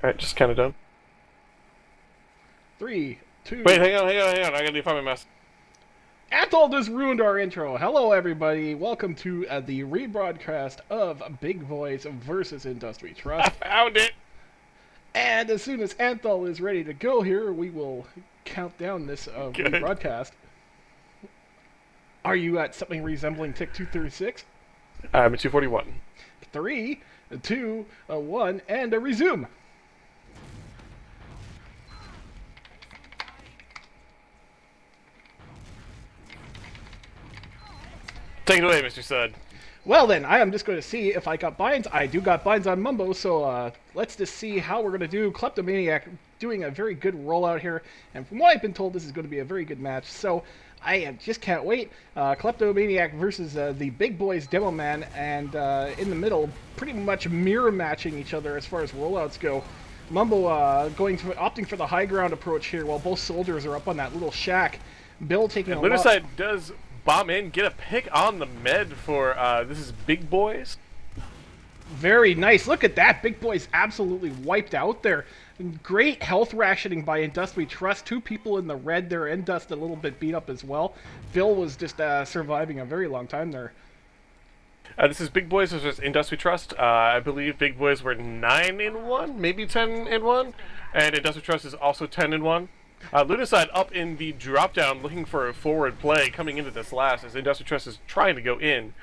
Alright, just kind of done. 3, 2. Wait, hang on. I gotta find my mouse. Atoll just ruined our intro. Hello, everybody. Welcome to the rebroadcast of Big Boys versus Industry I Trust. found it! And as soon as Anthol is ready to go here, we will count down this Good. rebroadcast. Are you at something resembling Tick 236? I'm at 241. 3, 2, 1, and a resume. Take it away, Mr. Sud. Well then, I am just going to see if I got binds. I do got binds on Mumbo, so let's just see how we're going to do. Kleptomaniac doing a very good rollout here, and from what I've been told, this is going to be a very good match, so I just can't wait. Kleptomaniac versus the Big Boys Demo Man, and in the middle, pretty much mirror matching each other as far as rollouts go. Mumbo opting for the high ground approach here, while both soldiers are up on that little shack. Bill taking And a lot. Lunarside does bomb in, get a pick on the med for, this is Big Boys. Very nice. Look at that. Big Boy's absolutely wiped out there. Great health rationing by Industry Trust. 2 people in the red there. Indust a little bit beat up as well. Bill was just surviving a very long time there. This is Big Boys versus Industry Trust. I believe Big Boys were 9-1, maybe 10-1, and Industry Trust is also 10-1. Lunarside up in the drop-down looking for a forward play coming into this last as Industry Trust is trying to go in.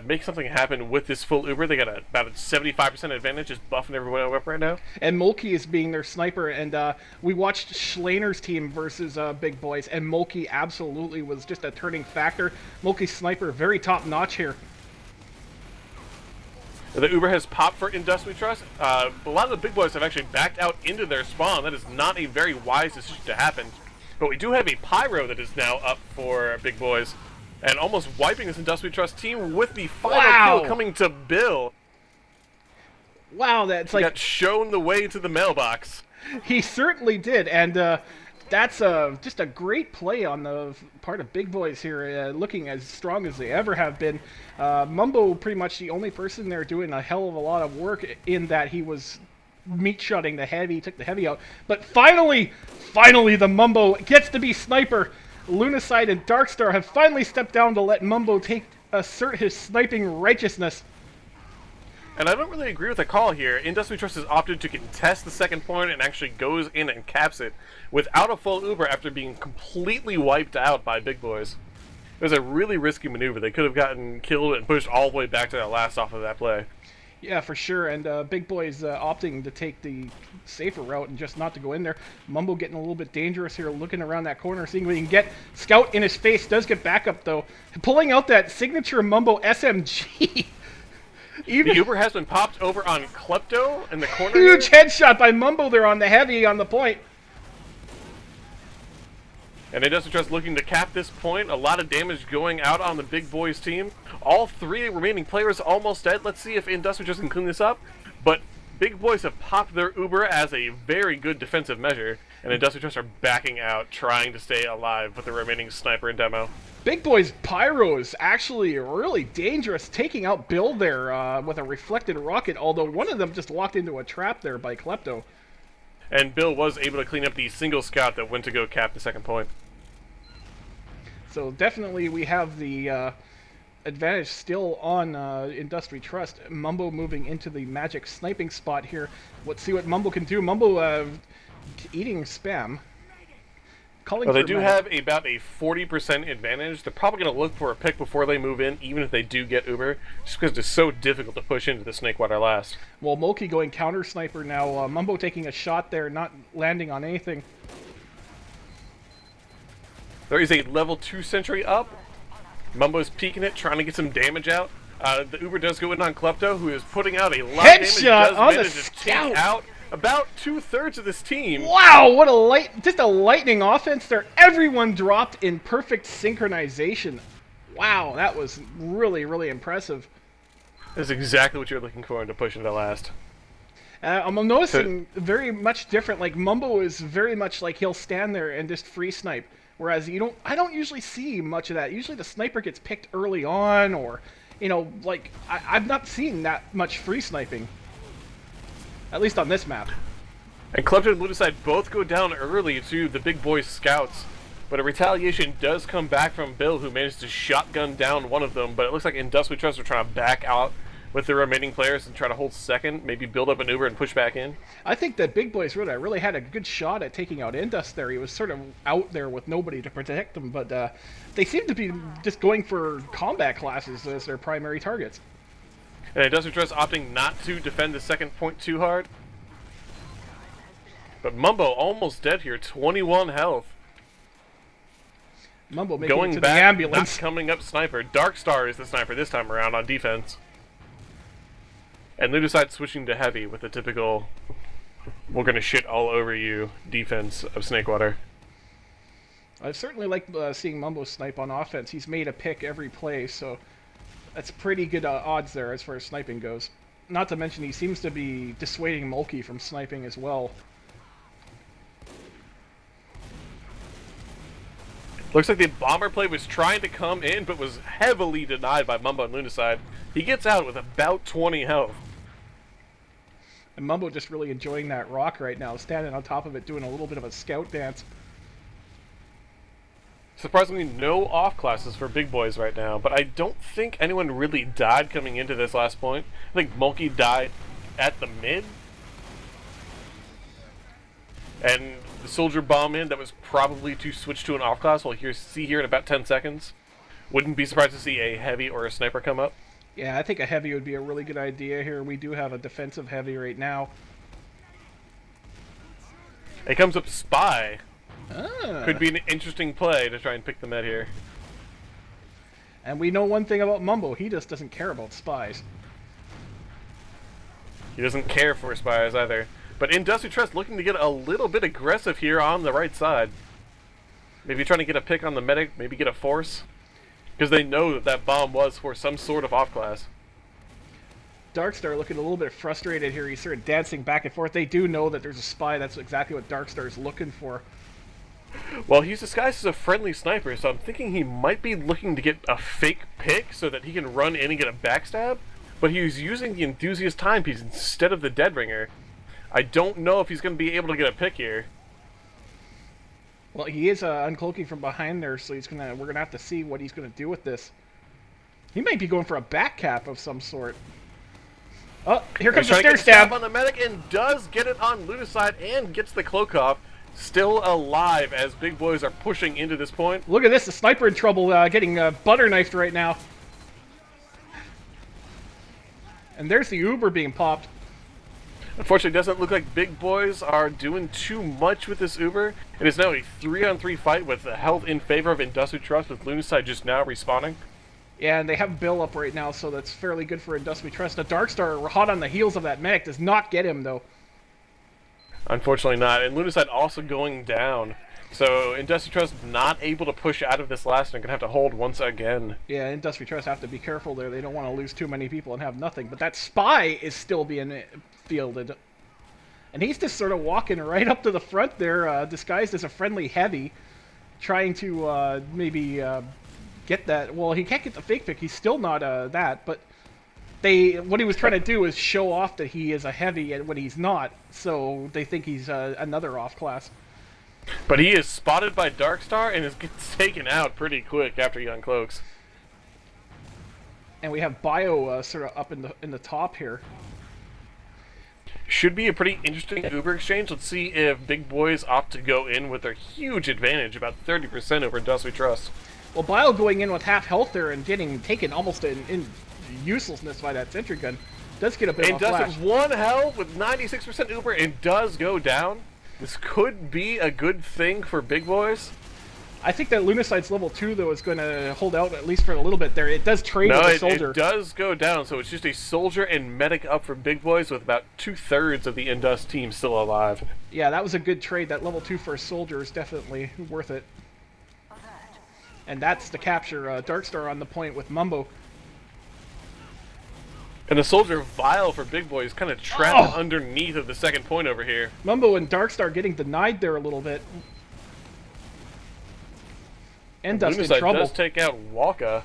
Make something happen with this full Uber. They got about a 75% advantage, just buffing everyone up right now. And Mulkey is being their sniper, and we watched Schleiner's team versus Big Boys, and Mulkey absolutely was just a turning factor. Mulkey's sniper, very top-notch here. The Uber has popped for Industry Trust. A lot of the Big Boys have actually backed out into their spawn. That is not a very wise decision to happen. But we do have a Pyro that is now up for Big Boys. And almost wiping this Industry Trust team with the final kill coming to Bill. Wow, that's He like... got shown the way to the mailbox. He certainly did, and that's just a great play on the part of Big Boys here, looking as strong as they ever have been. Mumbo pretty much the only person there doing a hell of a lot of work in that he was meat-shotting the heavy, took the heavy out. But finally the Mumbo gets to be sniper. Lunacide and Darkstar have finally stepped down to let Mumbo assert his sniping righteousness. And I don't really agree with the call here. Industry Trust has opted to contest the second point and actually goes in and caps it without a full Uber after being completely wiped out by Big Boys. It was a really risky maneuver. They could have gotten killed and pushed all the way back to that last off of that play. Yeah, for sure, and Big Boy's opting to take the safer route and just not to go in there. Mumbo getting a little bit dangerous here, looking around that corner, seeing what he can get. Scout in his face, does get backup though. Pulling out that signature Mumbo SMG. The Uber has been popped over on Klepto in the corner. Huge here. headshot by Mumbo there on the heavy on the point. And Industry Trust looking to cap this point. A lot of damage going out on the Big Boys team. All 3 remaining players almost dead. Let's see if Industry Trust can clean this up. But Big Boys have popped their Uber as a very good defensive measure. And Industry Trust are backing out, trying to stay alive with the remaining sniper and demo. Big Boy's Pyro is actually really dangerous, taking out Bill there with a reflected rocket, although one of them just walked into a trap there by Klepto. And Bill was able to clean up the single scout that went to go cap the second point. So definitely we have the advantage still on Industry Trust. Mumbo moving into the magic sniping spot here. Let's see what Mumbo can do. Mumbo eating spam. Well, they do have about a 40% advantage. They're probably going to look for a pick before they move in, even if they do get Uber, just because it's so difficult to push into the Snakewater last. Well, Moki going counter sniper now. Mumbo taking a shot there, not landing on anything. There is a level 2 sentry up. Mumbo's peeking it, trying to get some damage out. The Uber does go in on Klepto, who is putting out a lot of damage. Headshot on the to scout! take out about 2/3 of this team. Wow, what a lightning offense there. Everyone dropped in perfect synchronization. Wow, that was really, really impressive. That's exactly what you're looking for to push into last. I'm noticing very much different. Like Mumbo is very much like he'll stand there and just free snipe. Whereas I don't usually see much of that. Usually the sniper gets picked early on, or, like, I've not seen that much free sniping. At least on this map. And Klepton and Ludicide both go down early to the Big Boys scouts. But a retaliation does come back from Bill, who managed to shotgun down one of them. But it looks like In Dust We Trust are trying to back out with the remaining players and try to hold second, maybe build up an Uber and push back in. I think that Big Boy's really had a good shot at taking out Indus there. He was sort of out there with nobody to protect him, but they seem to be just going for combat classes as their primary targets. And Indus We Trust opting not to defend the second point too hard. But Mumbo almost dead here, 21 health. Mumbo making Going it to back, the ambulance. not coming up sniper. Darkstar is the sniper this time around on defense. And Ludicide switching to heavy with the typical we're gonna shit all over you defense of Snakewater. I certainly like seeing Mumbo snipe on offense. He's made a pick every play, so that's pretty good odds there as far as sniping goes. Not to mention he seems to be dissuading Mulkey from sniping as well. Looks like the bomber play was trying to come in, but was heavily denied by Mumbo and Ludicide. He gets out with about 20 health. And Mumbo just really enjoying that rock right now, standing on top of it, doing a little bit of a scout dance. Surprisingly, no off classes for Big Boys right now, but I don't think anyone really died coming into this last point. I think Mulkey died at the mid. And the soldier bomb in that was probably to switch to an off class. We'll see here in about 10 seconds. Wouldn't be surprised to see a heavy or a sniper come up. Yeah, I think a heavy would be a really good idea here. We do have a defensive heavy right now. It comes up Spy. Ah. Could be an interesting play to try and pick the med here. And we know one thing about Mumbo, he just doesn't care about spies. He doesn't care for spies either. But In Dust We Trust looking to get a little bit aggressive here on the right side. Maybe trying to get a pick on the medic, maybe get a force. Because they know that that bomb was for some sort of off-class. Darkstar looking a little bit frustrated here. He's sort of dancing back and forth. They do know that there's a spy. That's exactly what Darkstar is looking for. Well, he's disguised as a friendly sniper, so I'm thinking he might be looking to get a fake pick so that he can run in and get a backstab. But he's using the Enthusiast timepiece instead of the Deadringer. I don't know if he's going to be able to get a pick here. Well, he is uncloaking from behind there, so we're gonna have to see what he's gonna do with this. He might be going for a back cap of some sort. Oh, here comes the stair stab on the medic and does get it on Ludicide and gets the cloak off. Still alive as Big Boys are pushing into this point. Look at this, the sniper in trouble, getting butter knifed right now. And there's the Uber being popped. Unfortunately, it doesn't look like Big Boys are doing too much with this Uber. It is now a 3-on-3 fight with the health in favor of In Dust We Trust, with Ludicide just now respawning. Yeah, and they have Bill up right now, so that's fairly good for In Dust We Trust. The Darkstar, hot on the heels of that medic, does not get him, though. Unfortunately not, and Ludicide also going down. So In Dust We Trust not able to push out of this last and going to have to hold once again. Yeah, In Dust We Trust have to be careful there. They don't want to lose too many people and have nothing. But that spy is still being fielded. And he's just sort of walking right up to the front there, disguised as a friendly heavy, trying to maybe get that. Well, he can't get the fake pick. He's still not that, but what he was trying to do is show off that he is a heavy when he's not, so they think he's another off class. But he is spotted by Darkstar and gets taken out pretty quick after he uncloaks. And we have Bio sort of up in the top here. Should be a pretty interesting Uber exchange. Let's see if Big Boys opt to go in with their huge advantage, about 30% over Dust We Trust. Well, Bio going in with half health there and getting taken almost in uselessness by that sentry gun does get a bit of a flash. And Dust has 1 health with 96% Uber and does go down. This could be a good thing for Big Boys. I think that Lunicide's level 2, though, is going to hold out at least for a little bit there. It does trade with a soldier. It does go down, so it's just a soldier and medic up for Big Boys with about 2/3 of the Indust team still alive. Yeah, that was a good trade. That level 2 for a soldier is definitely worth it. And that's the capture. Darkstar on the point with Mumbo. And the soldier Vile for Big Boys kind of trapped underneath of the second point over here. Mumbo and Darkstar getting denied there a little bit. And Dust in trouble. Does take out Walka.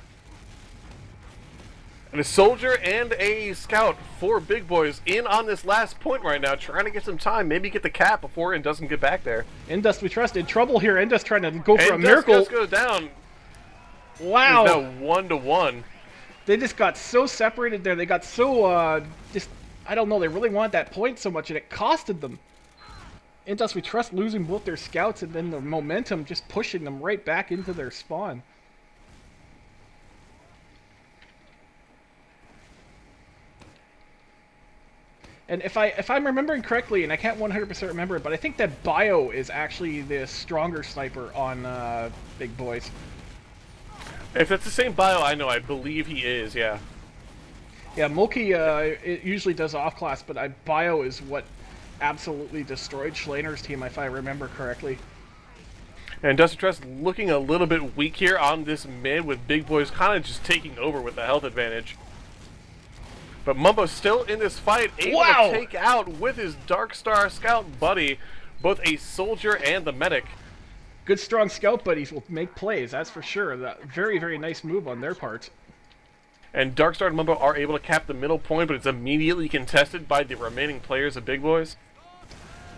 And a soldier and a scout for Big Boys in on this last point right now, trying to get some time, maybe get the cap before it doesn't get back there. Indus, we trust, in trouble here. Indus trying to go for a Indus miracle. goes down. Wow. He's now 1-1. They just got so separated there. They got so, just, I don't know, they really wanted that point so much, and it costed them. Indus, we trust, losing both their scouts, and then the momentum just pushing them right back into their spawn. And if I'm remembering correctly, and I can't 100% remember it, but I think that Bio is actually the stronger sniper on Big Boys. If that's the same Bio I know, I believe he is, yeah. Yeah, Mulkey it usually does off-class, but Bio is what absolutely destroyed Schleiner's team, if I remember correctly. And Dusty Trust looking a little bit weak here on this mid, with Big Boys kind of just taking over with the health advantage. But Mumbo's still in this fight, able to take out with his Dark Star Scout buddy, both a soldier and the medic. Good strong scout buddies will make plays, that's for sure. That very, very nice move on their part. And Dark Star and Mumbo are able to cap the middle point, but it's immediately contested by the remaining players of Big Boys.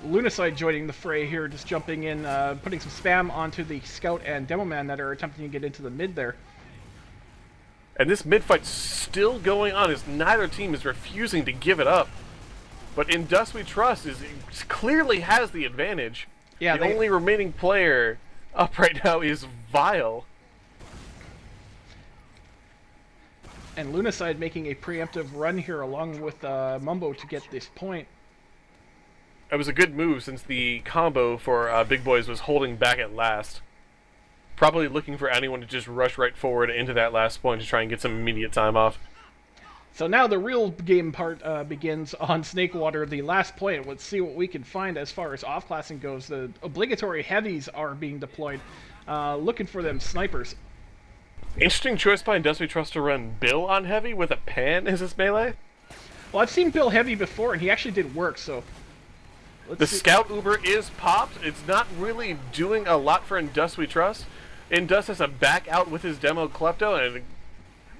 Lunacide joining the fray here, just jumping in, putting some spam onto the scout and demo man that are attempting to get into the mid there. And this mid-fight's still going on as neither team is refusing to give it up. But In Dust We Trust clearly has the advantage. Yeah, the only remaining player up right now is Vile. And Lunacide making a preemptive run here along with Mumbo to get this point. It was a good move since the combo for Big Boys was holding back at last. Probably looking for anyone to just rush right forward into that last point to try and get some immediate time off. So now the real game part begins on Snakewater, the last point. Let's see what we can find as far as off-classing goes. The obligatory heavies are being deployed, looking for them snipers. Interesting choice by Industry Trust to run Bill on heavy with a pan as his melee. Well, I've seen Bill heavy before, and he actually did work, so... The Scout Uber is popped. It's not really doing a lot for Indust We Trust. Indust has to back out with his demo Klepto and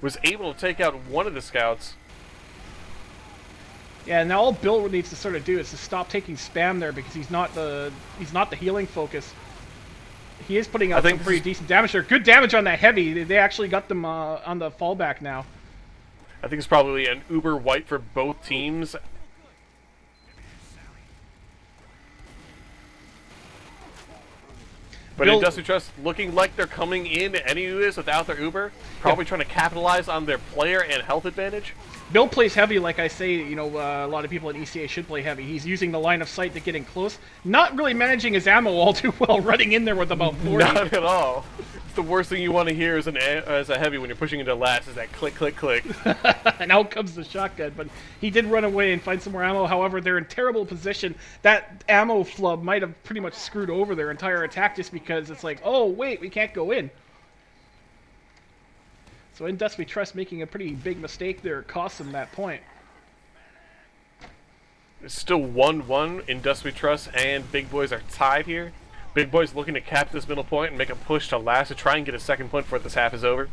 was able to take out one of the scouts. Yeah, now all Bill needs to sort of do is to stop taking spam there because he's not the healing focus. He is putting out some pretty decent damage there. Good damage on that heavy. They actually got them on the fallback now. I think it's probably an Uber wipe for both teams. But Industry Trust looking like they're coming in anyways without their Uber. Probably trying to capitalize on their player and health advantage. Bill plays heavy, like I say, you know, a lot of people at ECA should play heavy. He's using the line of sight to get in close. Not really managing his ammo all too well, running in there with about 40. Not at all. It's the worst thing you want to hear as a heavy when you're pushing into last is that click, click, click. And out comes the shotgun, but he did run away and find some more ammo. However, they're in terrible position. That ammo flub might have pretty much screwed over their entire attack just because it's like, oh, wait, we can't go in. So In Dust We Trust making a pretty big mistake there. It cost them that point. It's still 1-1. In Dust We Trust and Big Boys are tied here. Big Boys looking to cap this middle point and make a push to last to try and get a second point before this half is over.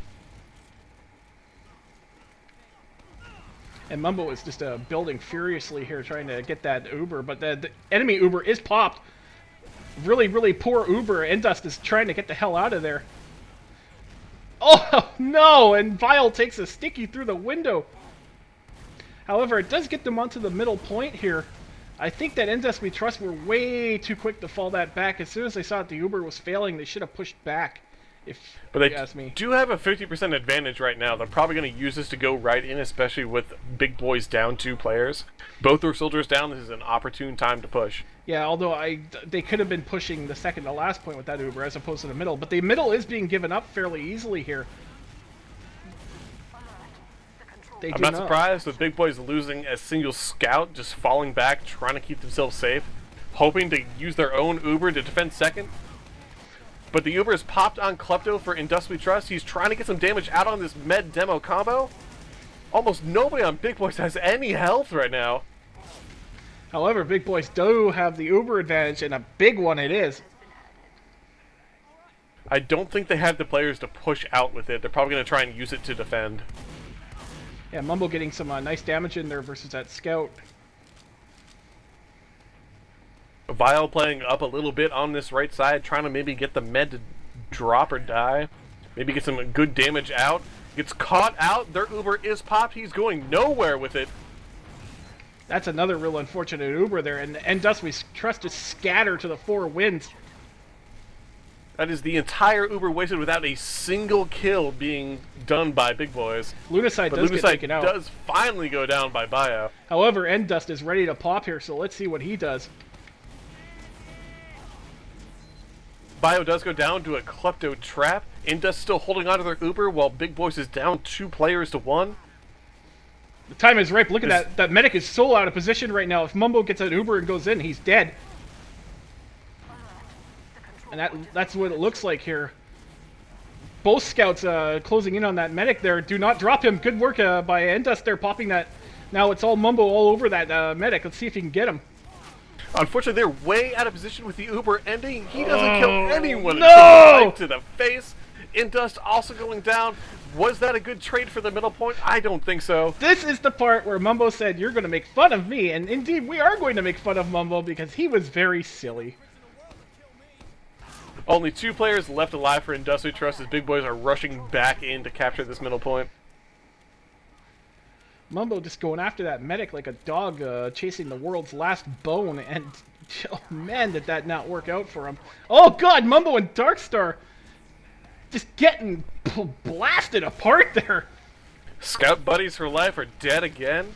And Mumbo is just building furiously here trying to get that Uber, but the enemy Uber is popped. Really, really poor Uber. Indust is trying to get the hell out of there. Oh, no! And Vile takes a sticky through the window. However, it does get them onto the middle point here. I think that Indust We Trust were way too quick to fall that back. As soon as they saw that the Uber was failing, they should have pushed back, if you ask me. But they do have a 50% advantage right now. They're probably going to use this to go right in, especially with Big Boys down 2 players. Both their soldiers down, this is an opportune time to push. Yeah, although they could have been pushing the second to last point with that Uber as opposed to the middle. But the middle is being given up fairly easily here. I'm not surprised with Big Boys losing a single scout, just falling back, trying to keep themselves safe, hoping to use their own Uber to defend second. But the Uber is popped on Klepto for Indust We Trust. He's trying to get some damage out on this med demo combo. Almost nobody on Big Boys has any health right now. However, Big Boys do have the Uber advantage, and a big one it is. I don't think they have the players to push out with it. They're probably going to try and use it to defend. Yeah, Mumbo getting some nice damage in there versus that scout. Vile playing up a little bit on this right side, trying to maybe get the med to drop or die. Maybe get some good damage out. Gets caught out. Their Uber is popped. He's going nowhere with it. That's another real unfortunate Uber there. And Dust, we trust to scatter to the four winds. That is the entire Uber wasted without a single kill being done by Big Boys. Lunacide does get taken out. Does finally go down by Bio. However, Endust is ready to pop here, so let's see what he does. Bio does go down to a Klepto trap. Endust still holding on to their Uber while Big Boys is down 2 players to 1. The time is ripe. Look at that. That medic is so out of position right now. If Mumbo gets an Uber and goes in, he's dead. And that's what it looks like here. Both scouts closing in on that medic there. Do not drop him. Good work by Endust there, popping that. Now it's all Mumbo all over that medic. Let's see if he can get him. Unfortunately, they're way out of position with the Uber ending. He doesn't kill anyone. No! Right to the face. Endust also going down. Was that a good trade for the middle point? I don't think so. This is the part where Mumbo said, "You're going to make fun of me," and indeed, we are going to make fun of Mumbo because he was very silly. Only 2 players left alive for Industry Trust as Big Boys are rushing back in to capture this middle point. Mumbo just going after that medic like a dog chasing the world's last bone, and oh man, did that not work out for him. Oh god, Mumbo and Darkstar just getting blasted apart there. Scout buddies for life are dead again.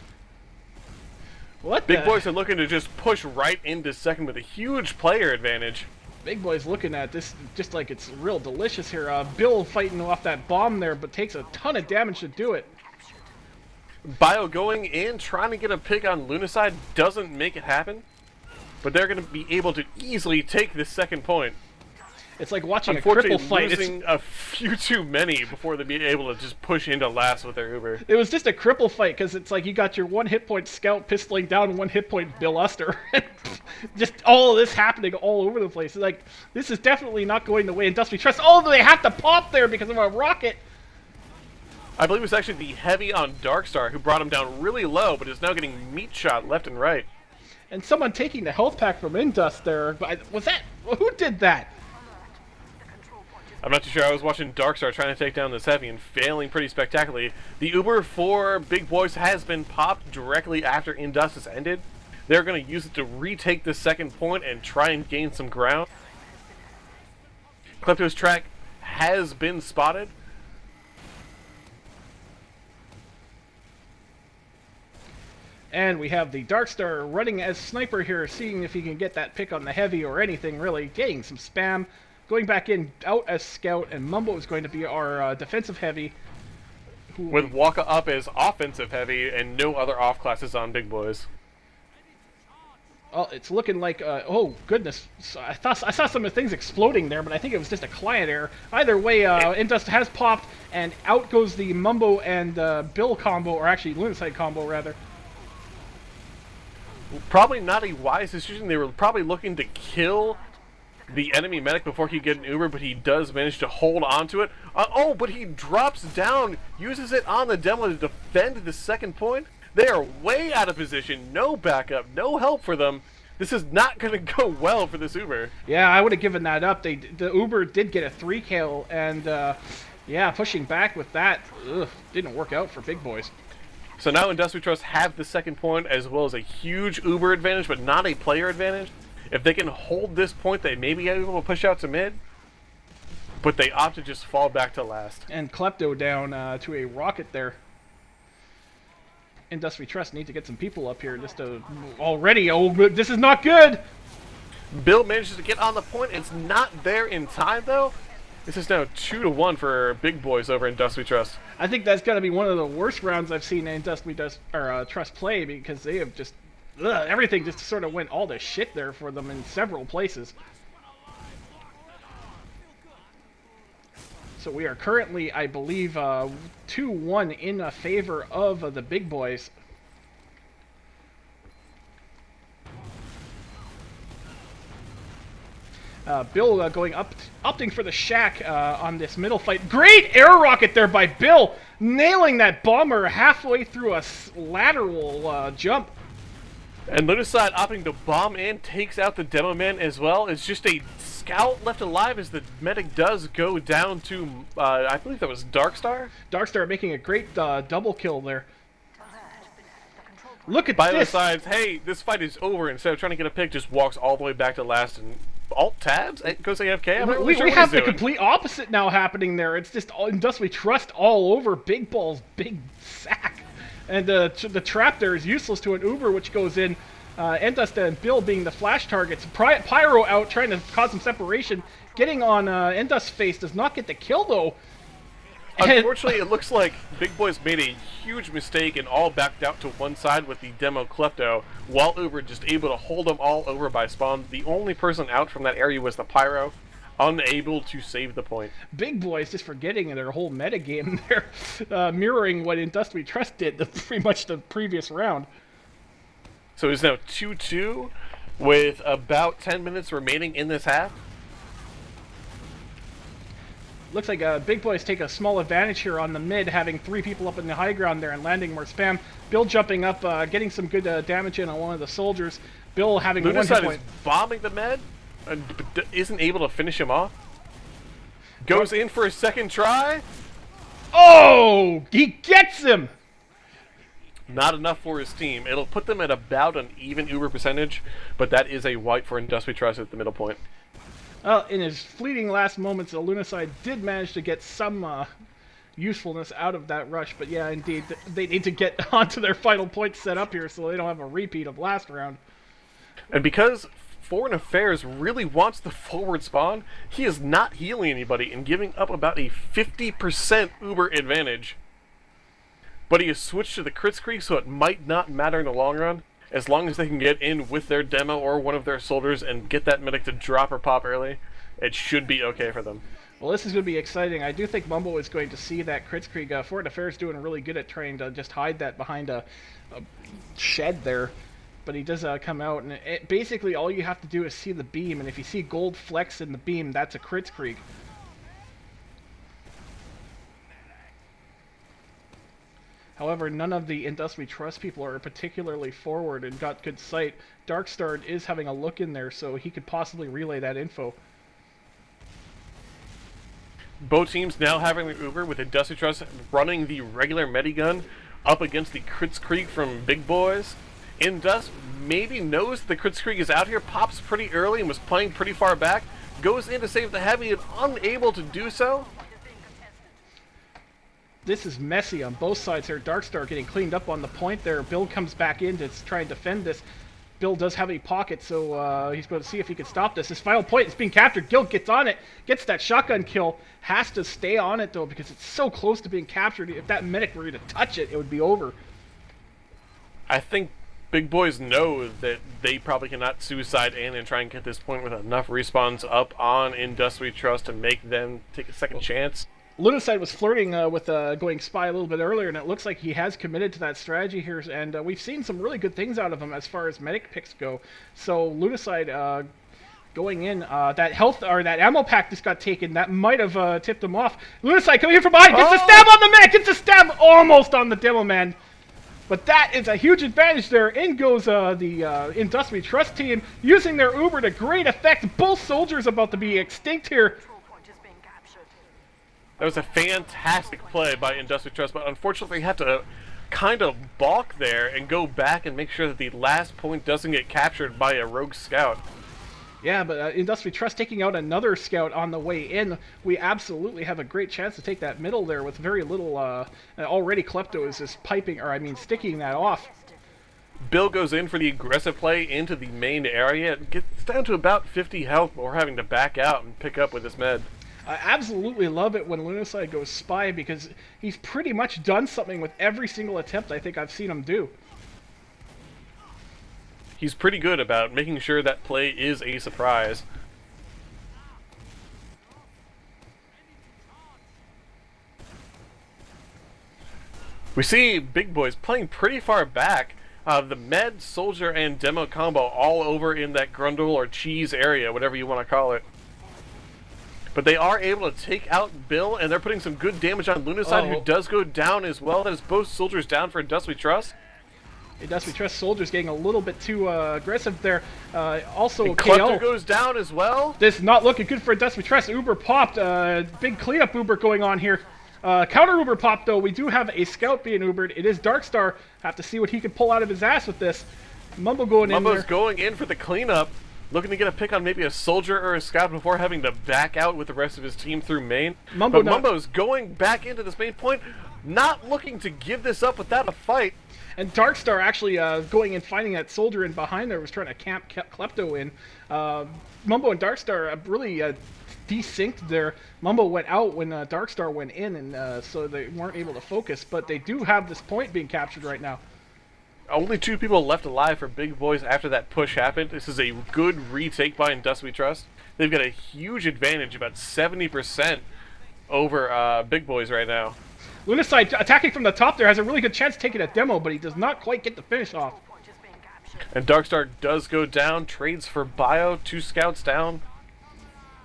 What? Big Boys are looking to just push right into second with a huge player advantage. Big Boys looking at this just like it's real delicious here. Bill fighting off that bomb there, but takes a ton of damage to do it. Bio going in, trying to get a pick on Lunacide, doesn't make it happen. But they're going to be able to easily take this second point. It's like watching a cripple fight. Losing a few too many before they'd be able to just push into last with their Uber. It was just a cripple fight because it's like you got your 1 hit point scout pistoling down 1 hit point Bill Uster. Just all of this happening all over the place. It's like, this is definitely not going the way Industry Trust. Oh, they have to pop there because of a rocket. I believe it was actually the heavy on Darkstar who brought him down really low, but is now getting meat shot left and right. And someone taking the health pack from Indust there. Was that? Who did that? I'm not too sure. I was watching Darkstar trying to take down this heavy and failing pretty spectacularly. The Uber for Big Boys has been popped directly after Indust has ended. They're going to use it to retake the second point and try and gain some ground. Klepto's track has been spotted. And we have the Darkstar running as sniper here, seeing if he can get that pick on the heavy or anything really. Getting some spam. Going back in, out as scout, and Mumbo is going to be our defensive heavy. With Waka up as offensive heavy and no other off classes on Big Boys. Oh, it's looking like, oh goodness, I saw some of the things exploding there, but I think it was just a client error. Either way, Indust has popped, and out goes the Mumbo and Bill combo, or actually Lunacide combo rather. Probably not a wise decision. They were probably looking to kill the enemy medic before he get an Uber, but he does manage to hold on to it. Oh, but he drops down, uses it on the demo to defend the second point. They are way out of position, no backup, no help for them. This is not going to go well for this Uber. Yeah, I would have given that up. The Uber did get a 3 kill, and yeah, pushing back with that, didn't work out for Big Boys. So now Industry Trust have the second point as well as a huge Uber advantage, but not a player advantage. If they can hold this point, they may be able to push out to mid, but they opt to just fall back to last. And Klepto down to a rocket there. Industry Trust need to get some people up here just to already. Oh, this is not good. Bill manages to get on the point. It's not there in time though. This is now 2-1 for Big Boys over Industry Trust. I think that's got to be one of the worst rounds I've seen Industry Trust play because they have just everything just sort of went all to shit there for them in several places. So we are currently, I believe, 2-1 in favor of the Big Boys. Bill opting for the shack on this middle fight. Great air rocket there by Bill, nailing that bomber halfway through a lateral jump. And Lunaside opting to bomb in takes out the demo man as well. It's just a scout left alive as the medic does go down to, I believe that was Darkstar? Darkstar making a great double kill there. Look at By the this! sides, hey, this fight is over. Instead of trying to get a pick, just walks all the way back to last and alt tabs? It goes AFK? I'm not really sure we what have he's the doing. complete opposite now happening there. It's just Industrially Trust all over Big Ball's big sack. And the trap there is useless to an Uber, which goes in. Endusta and Bill being the flash targets. Pyro out, trying to cause some separation. Getting on Endust's face, does not get the kill, though. Unfortunately, it looks like Big Boy's made a huge mistake and all backed out to one side with the demo Klepto, while Uber just able to hold them all over by spawn. The only person out from that area was the Pyro, unable to save the point. Big Boys just forgetting their whole metagame there, mirroring what Industrially Trust did pretty much the previous round. So it's now 2-2 with about 10 minutes remaining in this half. Looks like Big Boys take a small advantage here on the mid, having 3 people up in the high ground there and landing more spam. Bill jumping up, getting some good damage in on one of the soldiers. Bill having one hit Lunaside point. is bombing the med and isn't able to finish him off. Goes in for a second try. Oh! He gets him! Not enough for his team. It'll put them at about an even Uber percentage, but that is a wipe for Industrially Trust at the middle point. In his fleeting last moments, the Lunaside did manage to get some usefulness out of that rush, but yeah, indeed, they need to get onto their final points set up here so they don't have a repeat of last round. And because Foreign Affairs really wants the forward spawn, he is not healing anybody and giving up about a 50% Uber advantage. But he has switched to the Kritzkrieg, so it might not matter in the long run. As long as they can get in with their demo or one of their soldiers and get that medic to drop or pop early, it should be okay for them. Well, this is going to be exciting. I do think Mumbo is going to see that Kritzkrieg. Foreign Affairs doing really good at trying to just hide that behind a shed there. But he does come out, and basically all you have to do is see the beam, and if you see gold flecks in the beam, that's a Kritzkrieg. However, none of the Industrially Trust people are particularly forward and got good sight. Darkstar is having a look in there, so he could possibly relay that info. Both teams now having the Uber with Industrially Trust running the regular Medigun up against the Kritzkrieg from Big Boys. Indust maybe knows the Kritzkrieg is out here, pops pretty early and was playing pretty far back, goes in to save the heavy and unable to do so. This is messy on both sides here. Darkstar getting cleaned up on the point there. Bill comes back in to try and defend this. Bill does have a pocket, so he's going to see if he can stop this. His final point is being captured. Gil gets on it, gets that shotgun kill. Has to stay on it, though, because it's so close to being captured. If that medic were to touch it, it would be over. I think Big Boys know that they probably cannot suicide in and try and get this point with enough respawns up on Industrially Trust to make them take a second chance. Lunaside was flirting with going spy a little bit earlier, and it looks like he has committed to that strategy here, and we've seen some really good things out of him as far as medic picks go. So Lunaside going in, that health or that ammo pack just got taken. That might have tipped him off. Lunaside coming in from behind, gets a stab on the medic, gets a stab almost on the demo man. But that is a huge advantage there. In goes the Industrially Trust team, using their Uber to great effect. Both soldiers about to be extinct here. That was a fantastic play by Industrially Trust, but unfortunately they have to kind of balk there and go back and make sure that the last point doesn't get captured by a rogue scout. Yeah, but Industrially Trust taking out another scout on the way in. We absolutely have a great chance to take that middle there with very little. Already Klepto is just sticking that off. Bill goes in for the aggressive play into the main area. It gets down to about 50 health, but we're having to back out and pick up with this med. I absolutely love it when Lunaside goes spy because he's pretty much done something with every single attempt I think I've seen him do. He's pretty good about making sure that play is a surprise. We see Big Boys playing pretty far back, the med, soldier, and demo combo all over in that grundle or cheese area, whatever you want to call it. But they are able to take out Bill, and they're putting some good damage on Lunaside, who does go down as well. That is both soldiers down for Dust We Trust. Dust We Trust soldiers getting a little bit too aggressive there. Also, And KO Klepto goes down as well. This is not looking good for Dust We Trust. Uber popped. Big cleanup Uber going on here. Counter Uber pop, though. We do have a scout being Ubered. It is Darkstar. Have to see what he can pull out of his ass with this. Mumbo going in there. Mumbo's going in for the cleanup. Looking to get a pick on maybe a soldier or a scout before having to back out with the rest of his team through main. But Mumbo's going back into this main point, not looking to give this up without a fight. And Darkstar actually going and finding that soldier in behind there was trying to camp Klepto in. Mumbo and Darkstar really desynced there. Mumbo went out when Darkstar went in, and so they weren't able to focus. But they do have this point being captured right now. Only 2 people left alive for Big Boys after that push happened. This is a good retake by Dust We Trust. They've got a huge advantage, about 70% over Big Boys right now. Lunaside attacking from the top there has a really good chance taking a demo, but he does not quite get the finish off. And Darkstar does go down, trades for bio, 2 scouts down.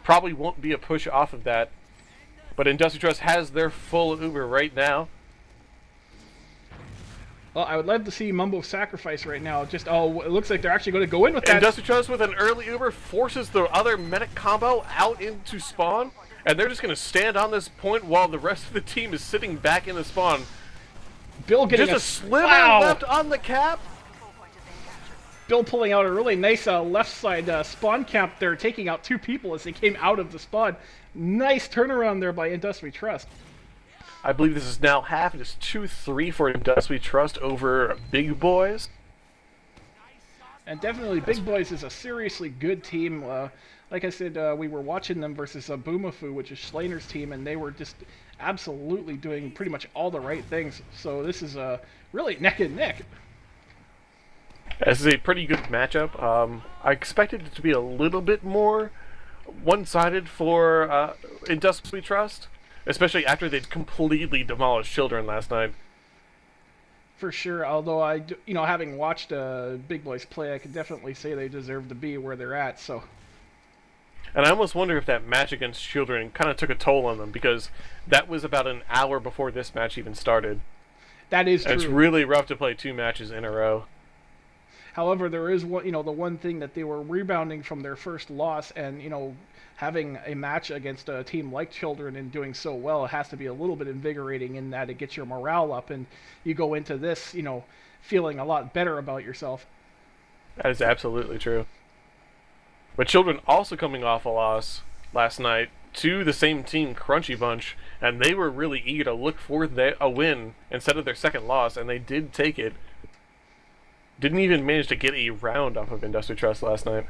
Probably won't be a push off of that. But Dust We Trust has their full Uber right now. Well, I would love to see Mumbo sacrifice right now. Just, it looks like they're actually going to go in with that. And Dust We Trust with an early Uber forces the other medic combo out into spawn. And they're just going to stand on this point while the rest of the team is sitting back in the spawn. Bill getting just a sliver left on the cap. Bill pulling out a really nice left side spawn camp there, taking out 2 people as they came out of the spawn. Nice turnaround there by Dust We Trust. I believe this is now half. It is 2-3 for Dust We Trust over Big Boys. And definitely Big Boys is a seriously good team. Like I said, we were watching them versus Boomafu, which is Schleiner's team, and they were just absolutely doing pretty much all the right things. So this is really neck and neck. This is a pretty good matchup. I expected it to be a little bit more one-sided for Dust We Trust, especially after they'd completely demolished Children last night. For sure, although having watched Big Boys play, I can definitely say they deserve to be where they're at. So. And I almost wonder if that match against Children kind of took a toll on them, because that was about an hour before this match even started. That is true. And it's really rough to play 2 matches in a row. However, there is one, the one thing that they were rebounding from their first loss, and having a match against a team like Children and doing so well, it has to be a little bit invigorating in that it gets your morale up, and you go into this, feeling a lot better about yourself. That is absolutely true. But Children also coming off a loss last night to the same team, Crunchy Bunch, and they were really eager to look for a win instead of their second loss, and they did take it. Didn't even manage to get a round off of Dust We Trust last night.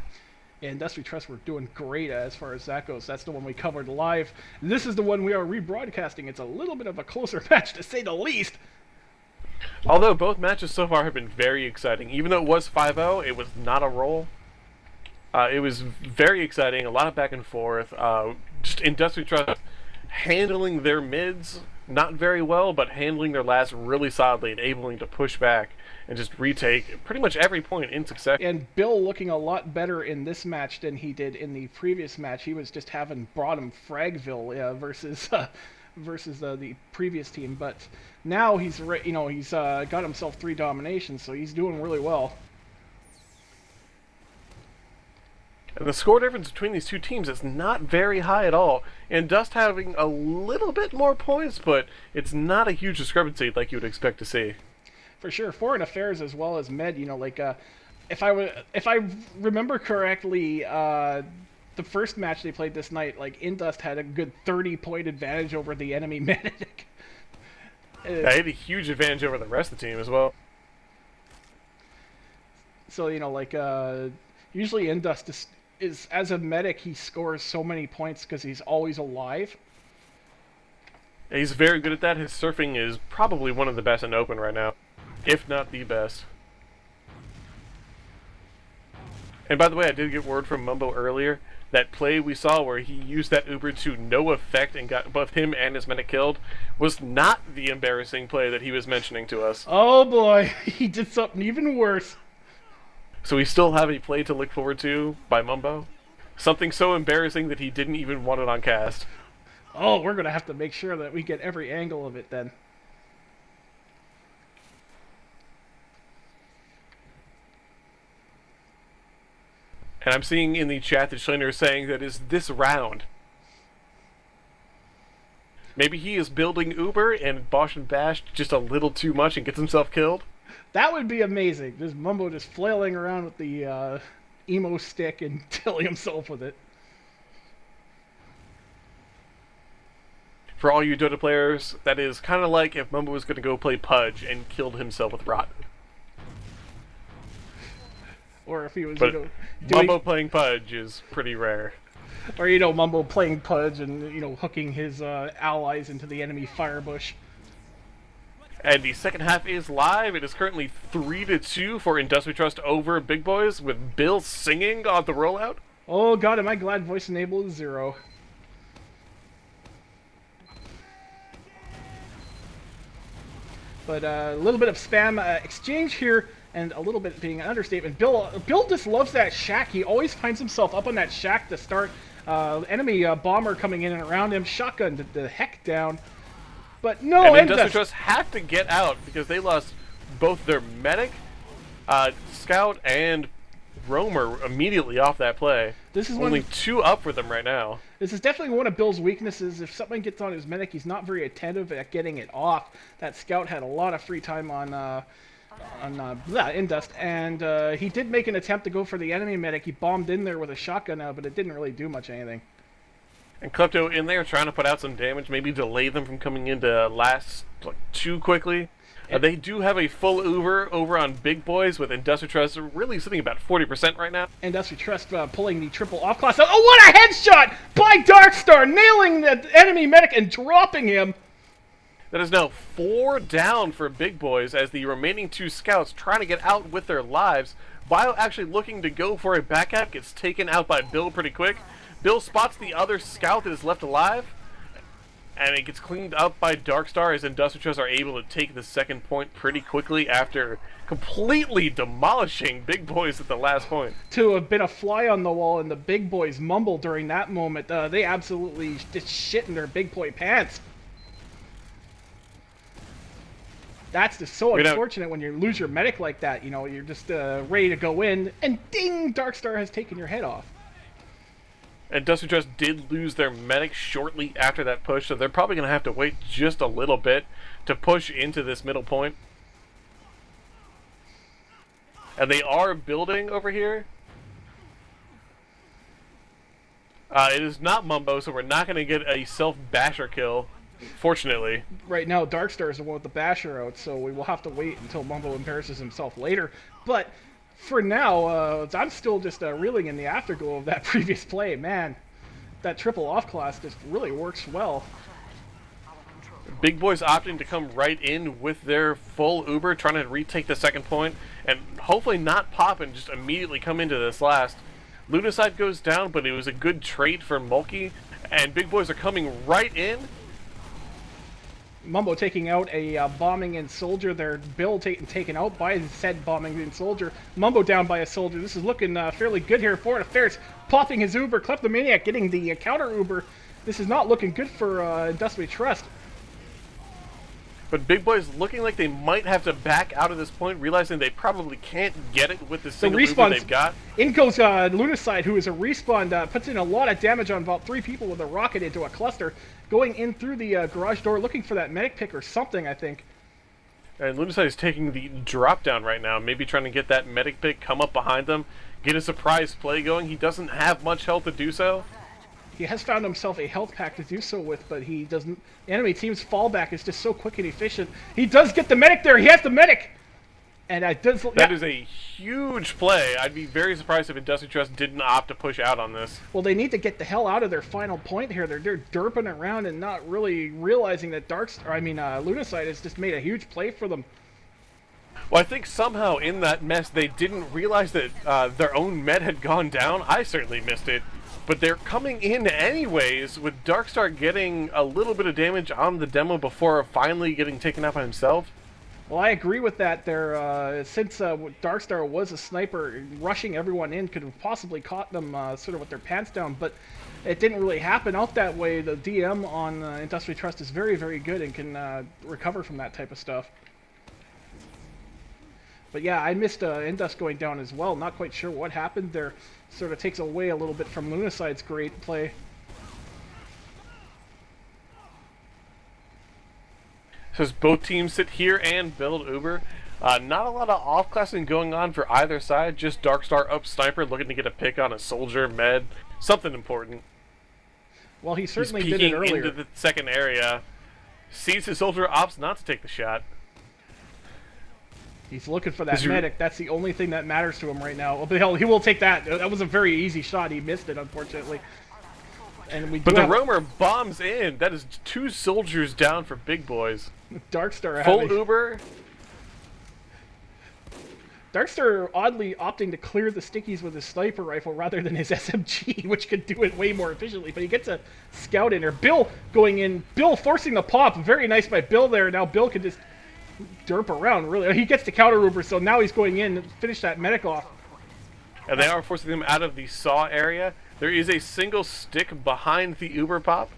And Dust We Trust were doing great as far as that goes. That's the one we covered live. This is the one we are rebroadcasting. It's a little bit of a closer match, to say the least. Although both matches so far have been very exciting. Even though it was 5-0, it was not a roll. It was very exciting, a lot of back and forth. Just Dust We Trust handling their mids not very well, but handling their last really solidly and able to push back and just retake pretty much every point in succession. And Bill looking a lot better in this match than he did in the previous match. He was just having bottom Fragville versus the previous team, but now he's got himself 3 dominations, so he's doing really well. And the score difference between these 2 teams is not very high at all. And Dust having a little bit more points, but it's not a huge discrepancy like you would expect to see. For sure, Foreign Affairs as well as Med. If I remember correctly, the first match they played this night, Indust had a good 30-point advantage over the enemy medic. They had a huge advantage over the rest of the team as well. So usually Indust is as a medic, he scores so many points because he's always alive. He's very good at that. His surfing is probably one of the best in Open right now, if not the best. And by the way, I did get word from Mumbo earlier that play we saw where he used that Uber to no effect and got both him and his medic killed was not the embarrassing play that he was mentioning to us. Oh boy, he did something even worse. So we still have a play to look forward to by Mumbo. Something so embarrassing that he didn't even want it on cast. Oh, we're going to have to make sure that we get every angle of it then. And I'm seeing in the chat that Schleiner is saying that is this round. Maybe he is building Uber and Bosch and Bash just a little too much and gets himself killed. That would be amazing. Just Mumbo just flailing around with the emo stick and killing himself with it. For all you Dota players, that is kind of like if Mumbo was going to go play Pudge and killed himself with Rot. Or if he was, But you know, Mumbo playing Pudge is pretty rare. or you know, Mumbo playing Pudge and you know, hooking his allies into the enemy firebush. And the second half is live. It is currently 3-2 for Industry Trust over Big Boys, with Bill singing on the rollout. Oh god, am I glad voice enable is 0. But a little bit of spam exchange here, and a little bit being an understatement. Bill just loves that shack. He always finds himself up on that shack to start. Enemy bomber coming in and around him, shotgun the heck down. But no, and Industry Trust have to get out because they lost both their medic, scout, and roamer immediately off that play. This is only 2 up for them right now. This is definitely one of Bill's weaknesses. If something gets on his medic, he's not very attentive at getting it off. That scout had a lot of free time on Indust, and he did make an attempt to go for the enemy medic. He bombed in there with a shotgun now, but it didn't really do much anything. And Klepto in there trying to put out some damage, maybe delay them from coming into last too quickly. They do have a full Uber over on Big Boys with Industry Trust really sitting about 40% right now. Industry Trust pulling the triple off class. Oh, what a headshot by Darkstar, nailing the enemy medic and dropping him. That is now 4 down for Big Boys as the remaining 2 scouts trying to get out with their lives. Bio actually looking to go for a backup, gets taken out by Bill pretty quick. Bill spots the other scout that is left alive, and it gets cleaned up by Darkstar as Industry Trust are able to take the second point pretty quickly after completely demolishing Big Boys at the last point. To have been a fly on the wall and the Big Boys mumble during that moment, they absolutely just shit in their Big Boy pants. That's just so unfortunate when you lose your medic like that. You know, you're just ready to go in, and ding, Darkstar has taken your head off. And Industry Trust did lose their medic shortly after that push, so they're probably going to have to wait just a little bit to push into this middle point. And they are building over here. It is not Mumbo, so we're not going to get a self-basher kill, fortunately. Right now, Darkstar is the one with the basher out, so we will have to wait until Mumbo embarrasses himself later. But for now, I'm still just reeling in the afterglow of that previous play. Man, that triple off class just really works well. Big Boys opting to come right in with their full Uber, trying to retake the second point, and hopefully not pop and just immediately come into this last. Lunacide goes down, but it was a good trade for Mulkey, and Big Boys are coming right in. Mumbo taking out a bombing in soldier there. Bill taken out by said bombing in soldier. Mumbo down by a soldier. This is looking fairly good here. Foreign Affairs popping his Uber. Kleptomaniac getting the counter Uber. This is not looking good for Industry Trust. But Big Boys looking like they might have to back out of this point, realizing they probably can't get it with the single Uber they've got. In goes Lunacide, who is a respawn, puts in a lot of damage on about 3 people with a rocket into a cluster, going in through the garage door, looking for that medic pick or something, I think. And Lunacide is taking the drop down right now, maybe trying to get that medic pick, come up behind them, get a surprise play going. He doesn't have much health to do so. He has found himself a health pack to do so with, but he doesn't. The enemy team's fallback is just so quick and efficient. He does get the medic there. He has the medic, and that is a huge play. I'd be very surprised if Industry Trust didn't opt to push out on this. Well, they need to get the hell out of their final point here. They're derping around and not really realizing that Lunacide has just made a huge play for them. Well, I think somehow in that mess they didn't realize that their own med had gone down. I certainly missed it. But they're coming in anyways, with Darkstar getting a little bit of damage on the demo before finally getting taken out by himself. Well, I agree with that there. Since Darkstar was a sniper, rushing everyone in could have possibly caught them sort of with their pants down, but it didn't really happen out that way. The DM on Industry Trust is very, very good and can recover from that type of stuff. But yeah, I missed Indus going down as well. Not quite sure what happened there. Sort of takes away a little bit from Lunaside's great play. Says both teams sit here and build Uber. Not a lot of off-classing going on for either side. Just Darkstar up sniper looking to get a pick on a soldier, med, something important. Well, he certainly He's did peeking it earlier. into the second area. Sees his soldier, opts not to take the shot. He's looking for that medic. That's the only thing that matters to him right now. Oh, but hell, he will take that. That was a very easy shot. He missed it, unfortunately. And we but the roamer bombs in. That is 2 soldiers down for Big Boys. Darkstar full Uber. Darkstar oddly opting to clear the stickies with his sniper rifle rather than his SMG, which could do it way more efficiently. But he gets a scout in there. Bill going in. Bill forcing the pop. Very nice by Bill there. Now Bill can just derp around, really. He gets the counter Uber, so now he's going in to finish that medic off. And they are forcing them out of the saw area. There is a single stick behind the Uber pop.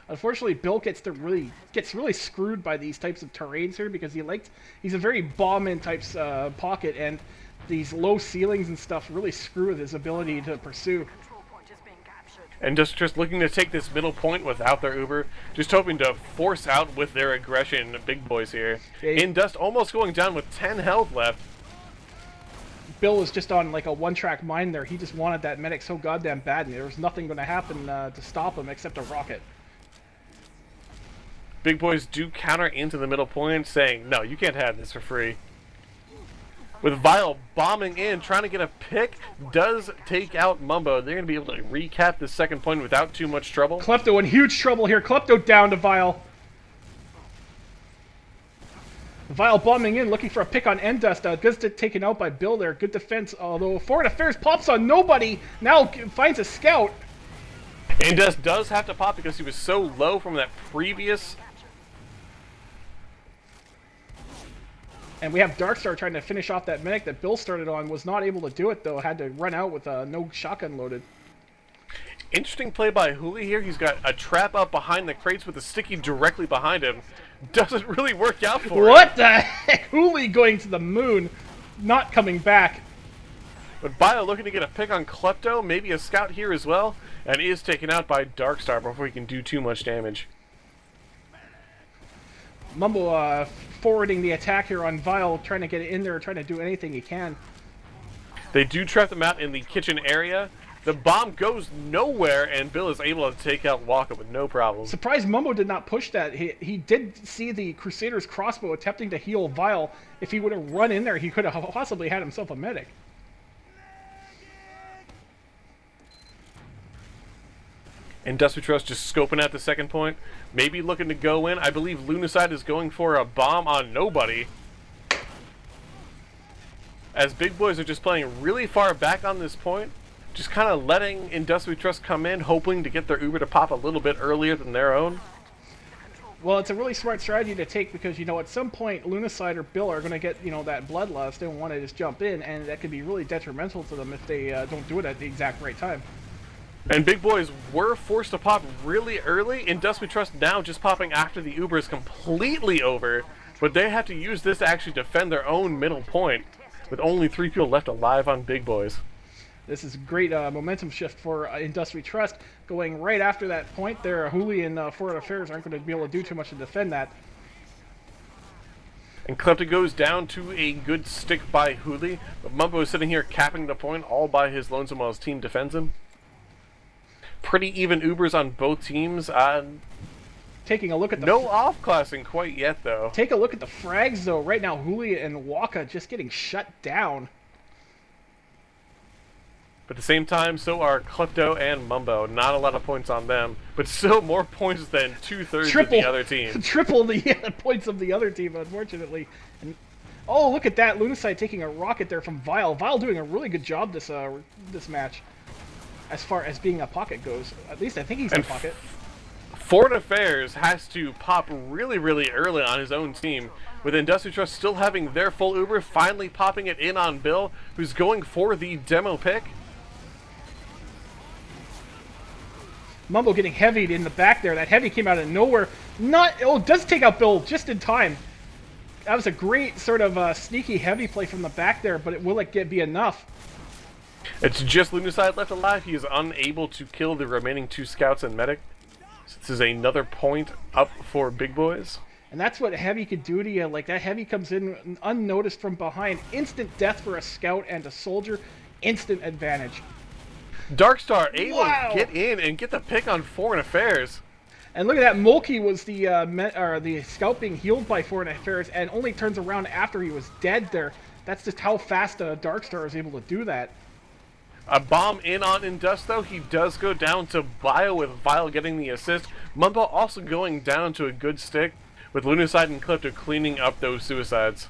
Unfortunately, Bill gets really screwed by these types of terrains here because he's a very bomb-in type pocket, and these low ceilings and stuff really screw with his ability to pursue. And just looking to take this middle point without their Uber, just hoping to force out with their aggression, Big Boys here. In Dust almost going down with 10 health left. Bill was just on like a one-track mind there. He just wanted that medic so goddamn bad, and there was nothing going to happen to stop him except a rocket. Big Boys do counter into the middle point, saying, no, you can't have this for free. With Vile bombing in, trying to get a pick, does take out Mumbo. They're going to be able to recap the second point without too much trouble. Klepto in huge trouble here. Klepto down to Vile. Vile bombing in, looking for a pick on Endust. Gets taken out by Bill there. Good defense, although Foreign Affairs pops on nobody. Now finds a scout. Endust does have to pop because he was so low from that previous. And we have Darkstar trying to finish off that medic that Bill started on. Was not able to do it, though. Had to run out with no shotgun loaded. Interesting play by Hooli here. He's got a trap up behind the crates with a sticky directly behind him. Doesn't really work out for him. What the heck? Hooli going to the moon. Not coming back. But Bio looking to get a pick on Klepto. Maybe a scout here as well. And is taken out by Darkstar before he can do too much damage. Mumbo forwarding the attack here on Vile, trying to get it in there, trying to do anything he can. They do trap them out in the kitchen area. The bomb goes nowhere, and Bill is able to take out Walker with no problem. Surprised Mumbo did not push that. He did see the Crusader's crossbow attempting to heal Vile. If he would have run in there, he could have possibly had himself a medic. Industry Trust just scoping out the second point. Maybe looking to go in. I believe Lunacide is going for a bomb on nobody. As Big Boys are just playing really far back on this point. Just kind of letting Industry Trust come in, hoping to get their Uber to pop a little bit earlier than their own. Well, it's a really smart strategy to take because, you know, at some point, Lunacide or Bill are going to get, you know, that bloodlust and want to just jump in, and that could be really detrimental to them if they don't do it at the exact right time. And Big Boys were forced to pop really early. Industry Trust now just popping after the Uber is completely over. But they have to use this to actually defend their own middle point, with only 3 people left alive on Big Boys. This is a great momentum shift for Industry Trust. Going right after that point there, Hooli and Foreign Affairs aren't going to be able to do too much to defend that. And Klepto goes down to a good stick by Hooli. But Mumbo is sitting here capping the point all by his lonesome while his team defends him. Pretty even Ubers on both teams. Taking a look at the no off-classing quite yet, though. Take a look at the frags, though. Right now, Hooli and Waka just getting shut down. But at the same time, so are Klepto and Mumbo. Not a lot of points on them, but still more points than 2/3 of the other team. Triple the points of the other team, unfortunately. And, oh, look at that. Lunacide taking a rocket there from Vile. Vile doing a really good job this match. As far as being a pocket goes. At least I think he's in pocket. Foreign Affairs has to pop really, really early on his own team, with Industry Trust still having their full Uber, finally popping it in on Bill, who's going for the demo pick. Mumbo getting heavied in the back there. That heavy came out of nowhere. Does take out Bill just in time. That was a great sort of sneaky heavy play from the back there, but will it be enough? It's just Lunacide left alive. He is unable to kill the remaining 2 scouts and medic. So this is another point up for Big Boys. And that's what heavy could do to you. Like, that heavy comes in unnoticed from behind. Instant death for a scout and a soldier. Instant advantage. Darkstar able to get in and get the pick on Foreign Affairs. And look at that, Mulkey was the scout being healed by Foreign Affairs and only turns around after he was dead there. That's just how fast Darkstar is able to do that. A bomb in on Indust, though. He does go down to Bio, with Vile getting the assist. Mumbo also going down to a good stick, with Lunacide and Klepto cleaning up those suicides.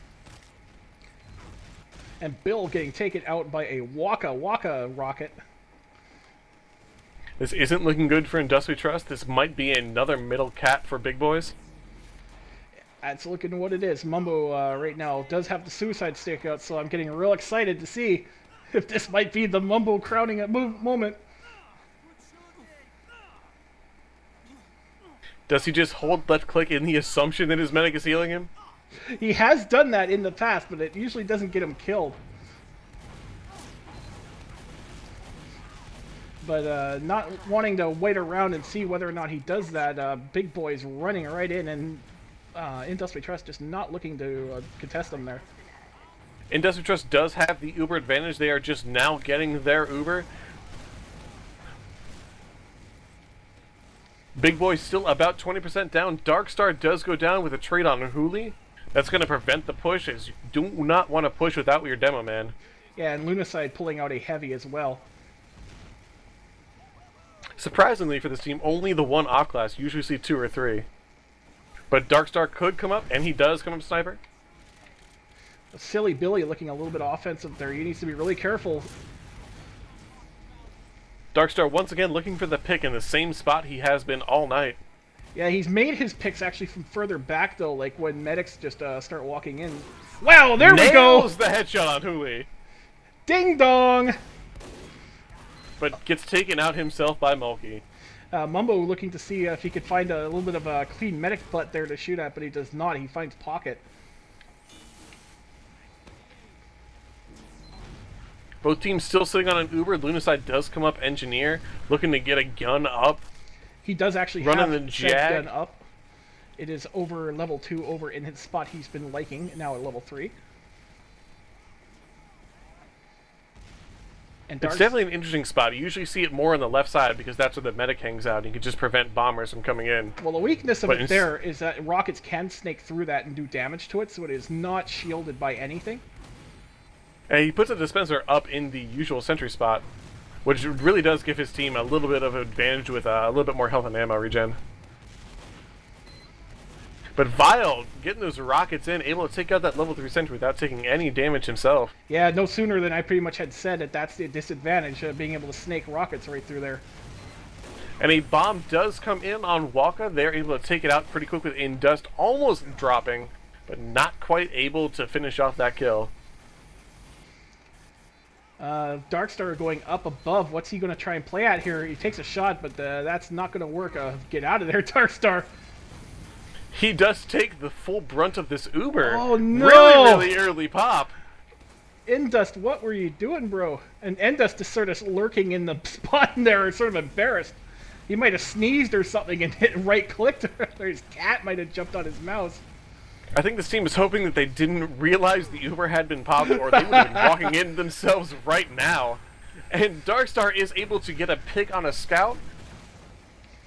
And Bill getting taken out by a Waka rocket. This isn't looking good for Industry Trust. This might be another middle cat for Big Boys. That's looking what it is. Mumbo right now does have the suicide stick out, so I'm getting real excited to see if this might be the Mumbo crowning moment. Does he just hold left click in the assumption that his medic is healing him? He has done that in the past, but it usually doesn't get him killed. But not wanting to wait around and see whether or not he does that, Big Boy's running right in, and Industry Trust just not looking to contest him there. Industry Trust does have the Uber advantage. They are just now getting their Uber. Big Boy still about 20% down. Darkstar does go down with a trade on Hooli. That's going to prevent the push, as you do not want to push without your demo man. Yeah, and Lunacide pulling out a heavy as well. Surprisingly for this team, only the one off-class. Usually see 2 or 3. But Darkstar could come up, and he does come up sniper. Silly Billy looking a little bit offensive there. He needs to be really careful. Darkstar once again looking for the pick in the same spot he has been all night. Yeah, he's made his picks actually from further back, though, like when medics just start walking in. Wow, there we go! Nails the headshot on Hooli. Ding dong! But gets taken out himself by Mulkey. Mumbo looking to see if he could find a little bit of a clean medic butt there to shoot at, but he does not. He finds Pocket. Both teams still sitting on an Uber. Lunacide does come up engineer, looking to get a gun up. He does actually running have the said Jag gun up. It is over level 2, over in his spot he's been liking, now at level 3. And It's definitely an interesting spot. You usually see it more on the left side because that's where the medic hangs out. You can just prevent bombers from coming in. Well, the weakness of it there is that rockets can snake through that and do damage to it, so it is not shielded by anything. And he puts a dispenser up in the usual sentry spot, which really does give his team a little bit of advantage with a little bit more health and ammo regen. But Vile, getting those rockets in, able to take out that level 3 sentry without taking any damage himself. Yeah, no sooner than I pretty much had said that that's the disadvantage of being able to snake rockets right through there. And a bomb does come in on Waka. They're able to take it out pretty quick with Indust almost dropping, but not quite able to finish off that kill. Darkstar going up above. What's he going to try and play at here? He takes a shot, but that's not going to work. Get out of there, Darkstar. He does take the full brunt of this Uber. Oh, no! Really, really early pop. Indust, what were you doing, bro? And Indust is sort of lurking in the spot there, sort of embarrassed. He might have sneezed or something and hit right-clicked, or his cat might have jumped on his mouse. I think this team is hoping that they didn't realize the Uber had been popped, or they would have been walking in themselves right now. And Darkstar is able to get a pick on a scout,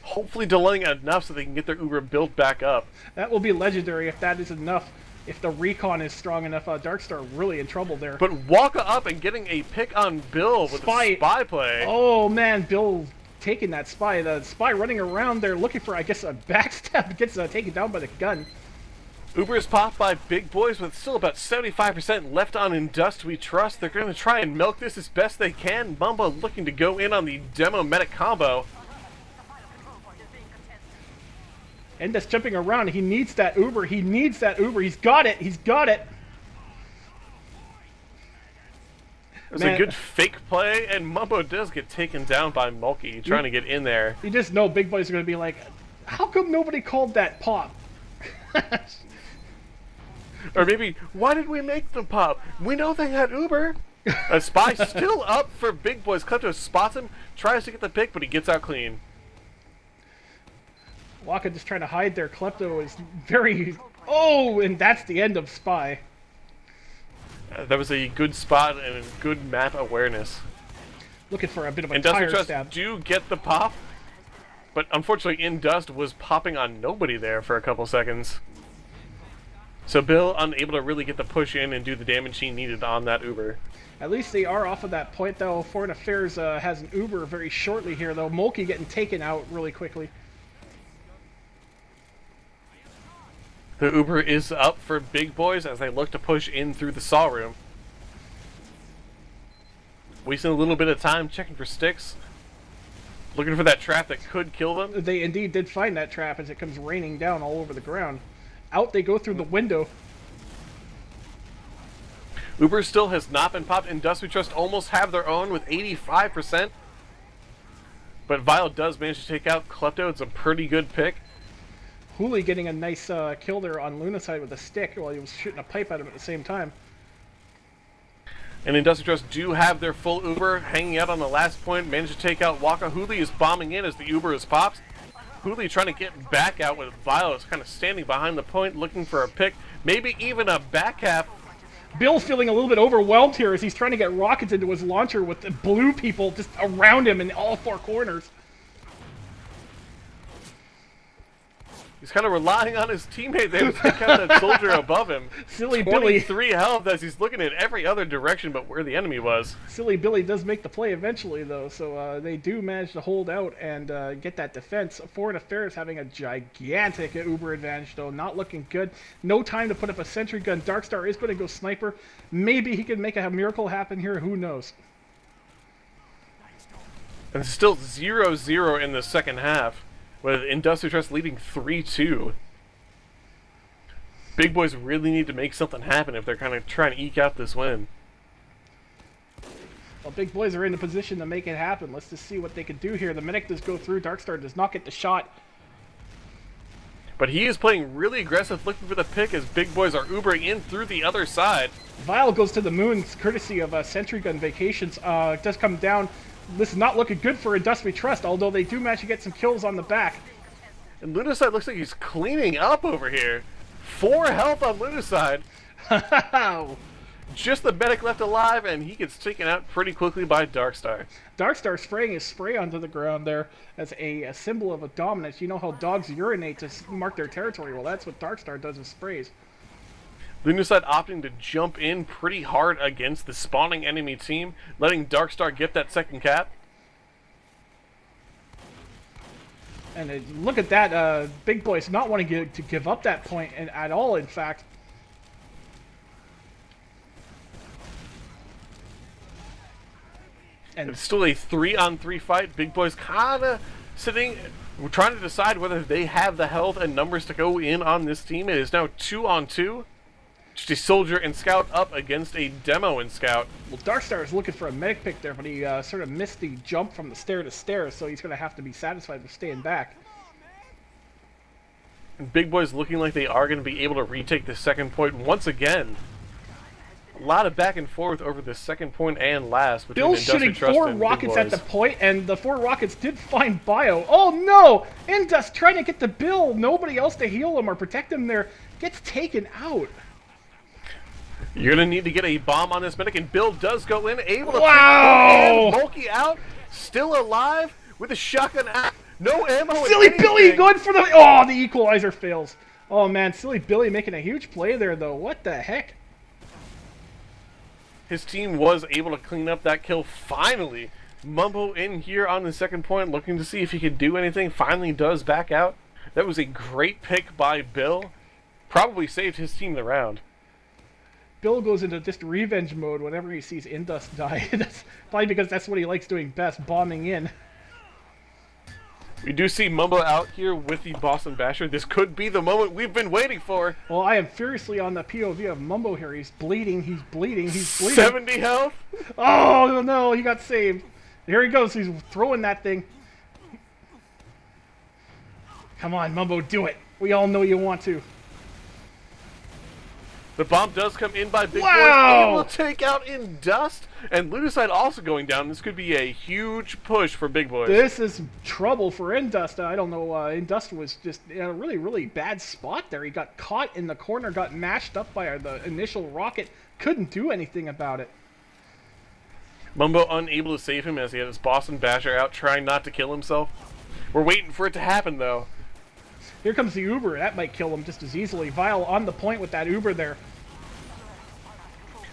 hopefully delaying enough so they can get their Uber built back up. That will be legendary if that is enough. if the recon is strong enough, Darkstar really in trouble there. But Waka up and getting a pick on Bill with a spy play. Oh man, Bill taking that spy. The spy running around there looking for, I guess, a backstab. Gets taken down by the gun. Uber is popped by Big Boys with still about 75% left on In Dust We Trust. They're going to try and milk this as best they can. Mumbo looking to go in on the demo medic combo. Endus jumping around. He needs that Uber. He needs that Uber. He's got it. He's got it. It was a good fake play, and Mumbo does get taken down by Mulkey trying to get in there. You just know Big Boys are going to be like, how come nobody called that pop? Or maybe, why did we make them pop? We know they had Uber. A spy still up for Big Boys. Klepto spots him, tries to get the pick, but he gets out clean. Waka just trying to hide there. Klepto is very... Oh, and that's the end of Spy. That was a good spot and good map awareness. Looking for a bit of a And Dust tire We Trust stab. do get the pop, but unfortunately In Dust was popping on nobody there for a couple seconds. So Bill unable to really get the push in and do the damage he needed on that Uber. At least they are off of that point, though. Foreign Affairs has an Uber very shortly here, though. Mulkey getting taken out really quickly. The Uber is up for Big Boys as they look to push in through the saw room. Wasting a little bit of time checking for sticks. Looking for that trap that could kill them. They indeed did find that trap as it comes raining down all over the ground. Out they go through the window. Uber still has not been popped. In Dust We Trust almost have their own with 85%. But Vile does manage to take out Klepto. It's a pretty good pick. Hooli getting a nice kill there on Lunacide with a stick while he was shooting a pipe at him at the same time. And In Dust We Trust do have their full Uber hanging out on the last point. Managed to take out Waka. Hooli is bombing in as the Uber is popped. Hooli trying to get back out with Violet kind of standing behind the point looking for a pick. Maybe even a back half. Bill's feeling a little bit overwhelmed here as he's trying to get rockets into his launcher with the blue people just around him in all four corners. He's kind of relying on his teammate there to take out that soldier above him. Silly Billy. 23 health as he's looking in every other direction but where the enemy was. Silly Billy does make the play eventually, though, so they do manage to hold out and get that defense. Foreign Affairs having a gigantic Uber advantage, though, not looking good. No time to put up a sentry gun. Darkstar is going to go sniper. Maybe he can make a miracle happen here. Who knows? And it's still 0-0 in the second half, with In Dust We Trust leading 3-2. Big Boys really need to make something happen if they're kind of trying to eke out this win. Well, Big Boys are in a position to make it happen. Let's just see what they can do here. The medic does go through. Darkstar does not get the shot. But he is playing really aggressive, looking for the pick as Big Boys are Ubering in through the other side. Vile goes to the moon, courtesy of Sentry Gun Vacations. Does come down. This is not looking good for In Dust We Trust, although they do manage to get some kills on the back. And Lunacide looks like he's cleaning up over here. 4 health on Lunacide. Just the medic left alive, and he gets taken out pretty quickly by Darkstar. Darkstar spraying his spray onto the ground there as a symbol of a dominance. You know how dogs urinate to mark their territory? Well, that's what Darkstar does with sprays. Lunacide opting to jump in pretty hard against the spawning enemy team, letting Darkstar get that second cap. And look at that, Big Boys not wanting to give up that point at all, in fact. And It's still a 3-on-3 fight. Big Boys kind of sitting, trying to decide whether they have the health and numbers to go in on this team. It is now 2-on-2. Just a soldier and scout up against a demo and scout. Well, Darkstar is looking for a medic pick there, but he sort of missed the jump from the stair to stair, so he's going to have to be satisfied with staying back. And Big Boys looking like they are going to be able to retake the second point once again. A lot of back and forth over the second point and last between Bill's In Dust We shooting Trust 4 and Big rockets at the Boys. point, and the 4 rockets did find Bio. Oh no! Indus trying to get the Bill. Nobody else to heal him or protect him there. Gets taken out. You're going to need to get a bomb on this medic, and Bill does go in, able to Wow! pick Mulkey out, still alive with a shotgun out. No ammo. Silly Billy going for the... Oh, the equalizer fails. Oh man, Silly Billy making a huge play there though. What the heck? His team was able to clean up that kill finally. Mumbo in here on the second point, looking to see if he could do anything. Finally does back out. That was a great pick by Bill. Probably saved his team the round. Bill goes into just revenge mode whenever he sees Indust die. That's probably because that's what he likes doing best, bombing in. We do see Mumbo out here with the Boston Basher. This could be the moment we've been waiting for. Well, I am furiously on the POV of Mumbo here. He's bleeding, he's bleeding, he's bleeding. 70 health? Oh no, he got saved. Here he goes, he's throwing that thing. Come on, Mumbo, do it. We all know you want to. The bomb does come in by Big Wow! Boys. Able to take out in Dust. And Ludicide also going down. This could be a huge push for Big Boys. This is trouble for Indust. I don't know. Indust was just in a really, really bad spot there. He got caught in the corner, got mashed up by the initial rocket. Couldn't do anything about it. Mumbo unable to save him as he had his Boston Basher out trying not to kill himself. We're waiting for it to happen though. Here comes the Uber. That might kill him just as easily. Vile on the point with that Uber there.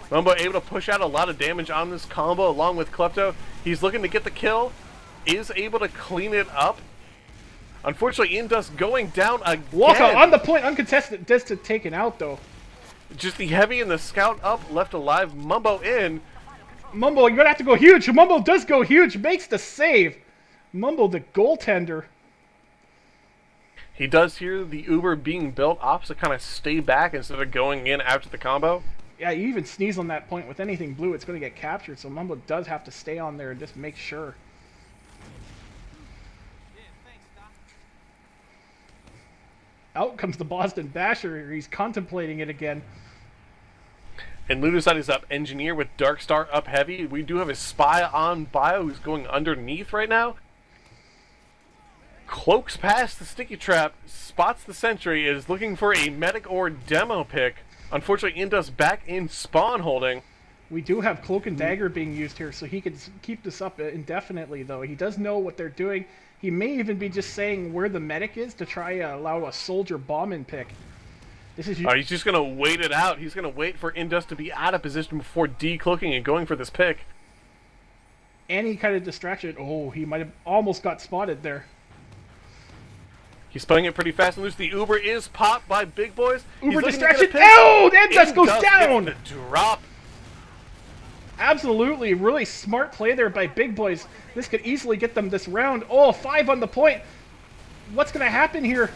Mumbo able to push out a lot of damage on this combo along with Klepto. He's looking to get the kill. Is able to clean it up. Unfortunately, Indust going down again. Walkout on the point, uncontested. Just taken out though. Just the Heavy and the Scout up, left alive. Mumbo in. Mumbo, you're gonna have to go huge. Mumbo does go huge. Makes the save. Mumbo, the goaltender. He does hear the Uber being built up to kind of stay back instead of going in after the combo. Yeah, you even sneeze on that point with anything blue, it's going to get captured, so Mumbo does have to stay on there and just make sure. Out comes the Boston Basher, he's contemplating it again. And Ludicide is up Engineer with Darkstar up Heavy. We do have a Spy on Bio who's going underneath right now. Cloaks past the Sticky Trap, spots the Sentry, is looking for a Medic or Demo pick. Unfortunately, Indus back in spawn holding. We do have Cloak and Dagger being used here, so he could keep this up indefinitely, though. He does know what they're doing. He may even be just saying where the medic is to try allow a soldier bomb-in pick. This is. He's just going to wait it out. He's going to wait for Indus to be out of position before decloaking and going for this pick. Any kind of distraction. Oh, he might have almost got spotted there. He's playing it pretty fast and loose. The Uber is popped by Big Boys. Uber distraction. Oh, Indus goes down. The drop. Absolutely, really smart play there by Big Boys. This could easily get them this round. Oh, 5 on the point. What's going to happen here?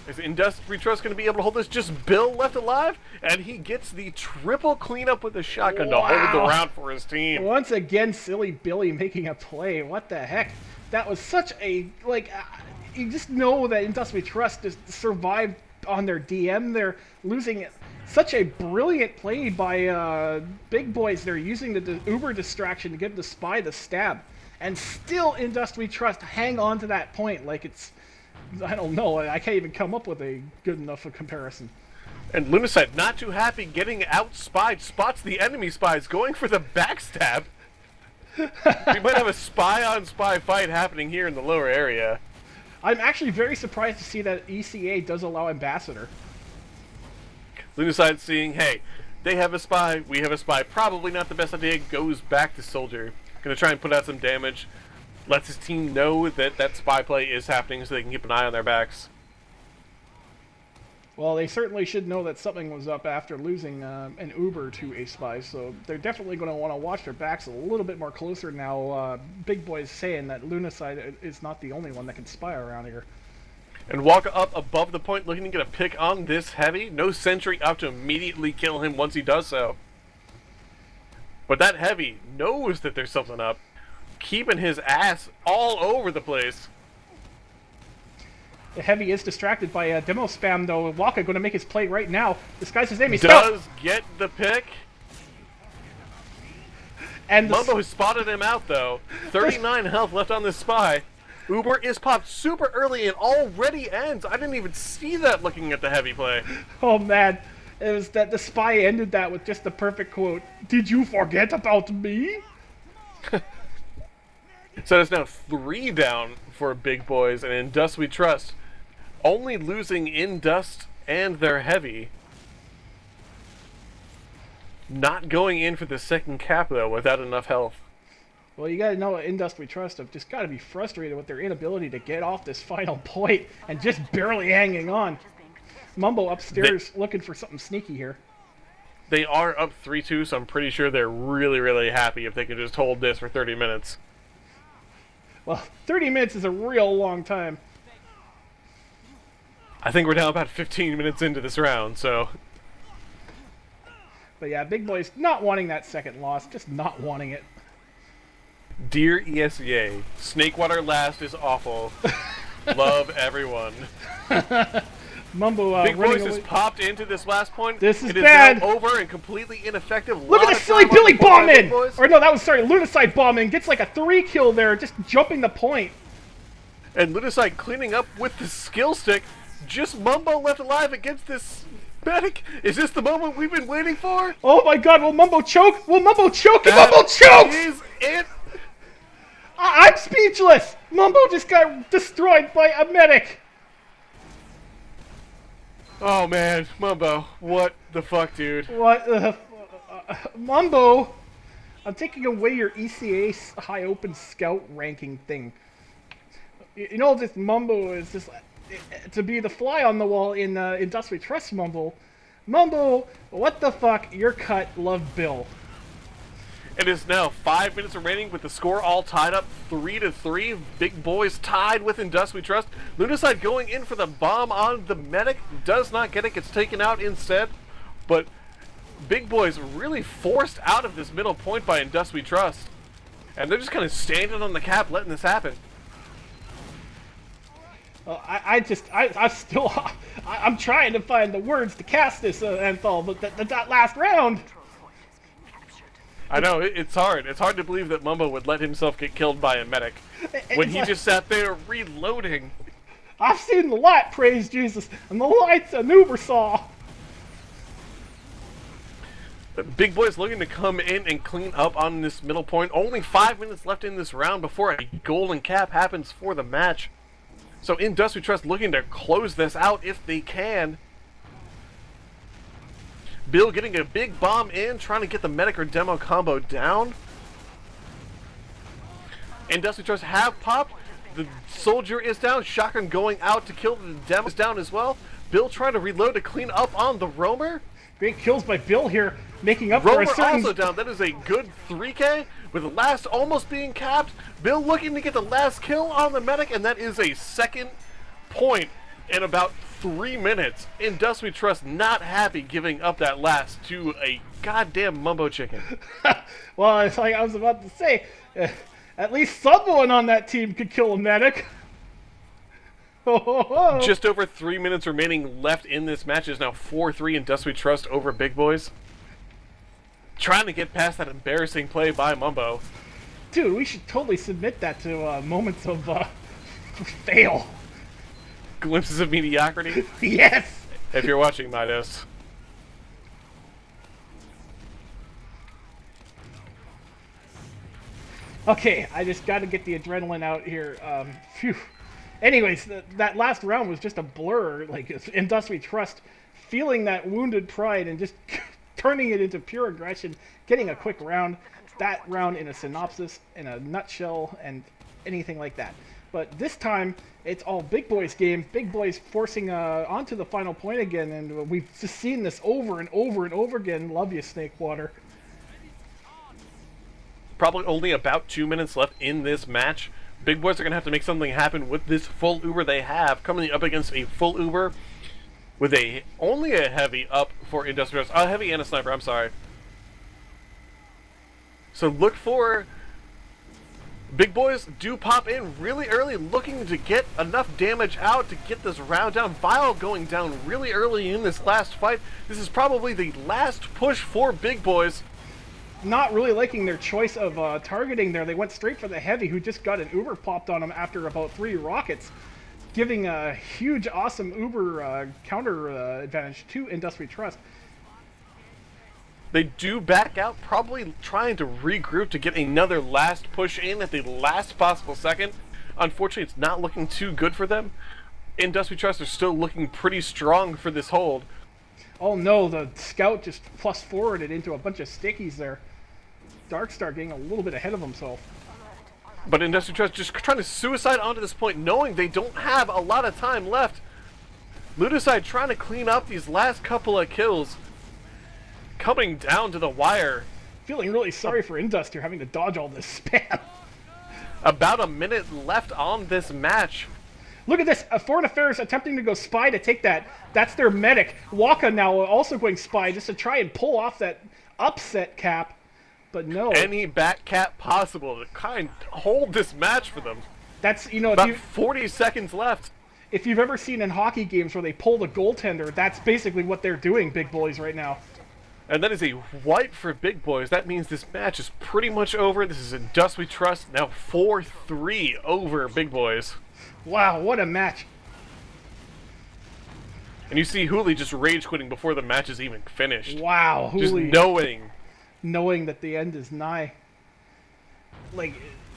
Is Industry Trust going to be able to hold this? Just Bill left alive, and he gets the triple cleanup with a shotgun to hold the round for his team. Once again, Silly Billy making a play. What the heck? That was such a, you just know that Industry Trust just survived on their DM. They're losing it. Such a brilliant play by Big Boys. They're using the Uber distraction to give the Spy the stab. And still Industry Trust hang on to that point like it's, I don't know, I can't even come up with a good enough a comparison. And Lunacide, not too happy, getting out-spied, spots the enemy spies, going for the backstab. We might have a spy-on-spy fight happening here in the lower area. I'm actually very surprised to see that ECA does allow Ambassador. Lunacide seeing, hey, they have a spy, we have a spy, probably not the best idea, goes back to Soldier. Gonna try and put out some damage. Lets his team know that that spy play is happening so they can keep an eye on their backs. Well, they certainly should know that something was up after losing an Uber to a spy, so they're definitely going to want to watch their backs a little bit more closer now. Big Boy's saying that Lunacide is not the only one that can spy around here. And walk up above the point looking to get a pick on this Heavy. No Sentry up to immediately kill him once he does so. But that Heavy knows that there's something up. Keeping his ass all over the place. The Heavy is distracted by demo spam, though. Waka going to make his play right now. This guy's his name. He's does get the pick. And Mumbo has spotted him out, though. 39 health left on this spy. Uber is popped super early and already ends. I didn't even see that looking at the Heavy play. Oh, man. It was that the spy ended that with just the perfect quote. Did you forget about me? So it's now 3 down for Big Boys, and in Dust We Trust, only losing in Dust and their heavy. Not going in for the second cap, though, without enough health. Well, you gotta know, in Dust We Trust, I've just gotta be frustrated with their inability to get off this final point and just barely hanging on. Mumbo upstairs looking for something sneaky here. They are up 3-2, so I'm pretty sure they're really, really happy if they can just hold this for 30 minutes. Well, 30 minutes is a real long time. I think we're now about 15 minutes into this round, so... But yeah, Big Boys not wanting that second loss, just not wanting it. Dear ESEA, Snakewater last is awful. Love everyone. Mumbo Big Boys away. has popped into this last point. This is it bad. Is now over and completely ineffective. Look at the silly Billy bomb in! Or no, that was, sorry, Lunacide bomb in. Gets like a 3 kill there, just jumping the point. And Lunacide cleaning up with the skill stick. Just Mumbo left alive against this medic. Is this the moment we've been waiting for? Oh my god, will Mumbo choke? Will Mumbo choke? And Mumbo chokes! Is it? I'm speechless! Mumbo just got destroyed by a medic! Oh man, Mumbo, what the fuck, dude? What Mumbo, I'm taking away your ECA high open scout ranking thing. You know, this Mumbo is just to be the fly on the wall in Dust We Trust. Mumbo, what the fuck? You're cut. Love Bill. It is now 5 minutes remaining with the score all tied up 3-3. Big Boys tied with In Dust We Trust. Lunacide going in for the bomb on the medic. Does not get it. Gets taken out instead. But Big Boys really forced out of this middle point by In Dust We Trust. And they're just kind of standing on the cap letting this happen. I'm trying to find the words to cast this Anthol, but that last round. I know, it's hard. It's hard to believe that Mumbo would let himself get killed by a medic when he just sat there reloading. I've seen the light, praise Jesus, and the light's an uber saw. Big Boys looking to come in and clean up on this middle point. Only 5 minutes left in this round before a golden cap happens for the match. So In Dust We Trust looking to close this out if they can. Bill getting a big bomb in, trying to get the medic or demo combo down. And Dust We Trust have popped. The soldier is down. Shotgun going out to kill the demo is down as well. Bill trying to reload to clean up on the roamer. Great kills by Bill here, making up Roamer for a certain... also down. That is a good 3K with the last almost being capped. Bill looking to get the last kill on the medic, and that is a second point in about 3 minutes. In Dust We Trust not happy giving up that last to a goddamn Mumbo chicken. Well, it's like I was about to say, at least someone on that team could kill a medic. Just over 3 minutes remaining left in this match. Is now 4-3 in Dust We Trust over Big Boys. Trying to get past that embarrassing play by Mumbo. Dude, we should totally submit that to moments of fail. Glimpses of mediocrity. Yes! If you're watching Midas. Okay, I just got to get the adrenaline out here. Phew. Anyways, that last round was just a blur. Like, In Dust We Trust, feeling that wounded pride and just turning it into pure aggression, getting a quick round. That round in a synopsis, in a nutshell, and anything like that. But this time, it's all Big Boys game. Big Boys forcing onto the final point again, and we've just seen this over and over and over again. Love you, Snakewater. Probably only about 2 minutes left in this match. Big Boys are going to have to make something happen with this full Uber they have. Coming up against a full Uber with only a heavy up for Industrials. A heavy and a sniper, I'm sorry. So look for... Big Boys do pop in really early, looking to get enough damage out to get this round down. Vile going down really early in this last fight. This is probably the last push for Big Boys. Not really liking their choice of targeting there. They went straight for the heavy, who just got an Uber popped on him after about 3 rockets, giving a huge, awesome Uber counter advantage to In Dust We Trust. They do back out, probably trying to regroup to get another last push in at the last possible second. Unfortunately, it's not looking too good for them. Indus We Trust are still looking pretty strong for this hold. Oh no, the scout just plus forwarded into a bunch of stickies there. Darkstar getting a little bit ahead of himself. But Indus We Trust just trying to suicide onto this point, knowing they don't have a lot of time left. Ludicide trying to clean up these last couple of kills. Coming down to the wire. Feeling really sorry for Indus here having to dodge all this spam. About a minute left on this match. Look at this. Foreign Affairs attempting to go spy to take that. That's their medic. Waka now also going spy just to try and pull off that upset cap. But no. Any back cap possible to kind of hold this match for them. That's, you know, about 40 seconds left. If you've ever seen in hockey games where they pull the goaltender, that's basically what they're doing, big boys, right now. And that is a wipe for Big Boys. That means this match is pretty much over. This is Indus We Trust, now 4-3 over Big Boys. Wow, what a match. And you see Hooli just rage quitting before the match is even finished. Wow, Hooli. Just knowing that the end is nigh. Like,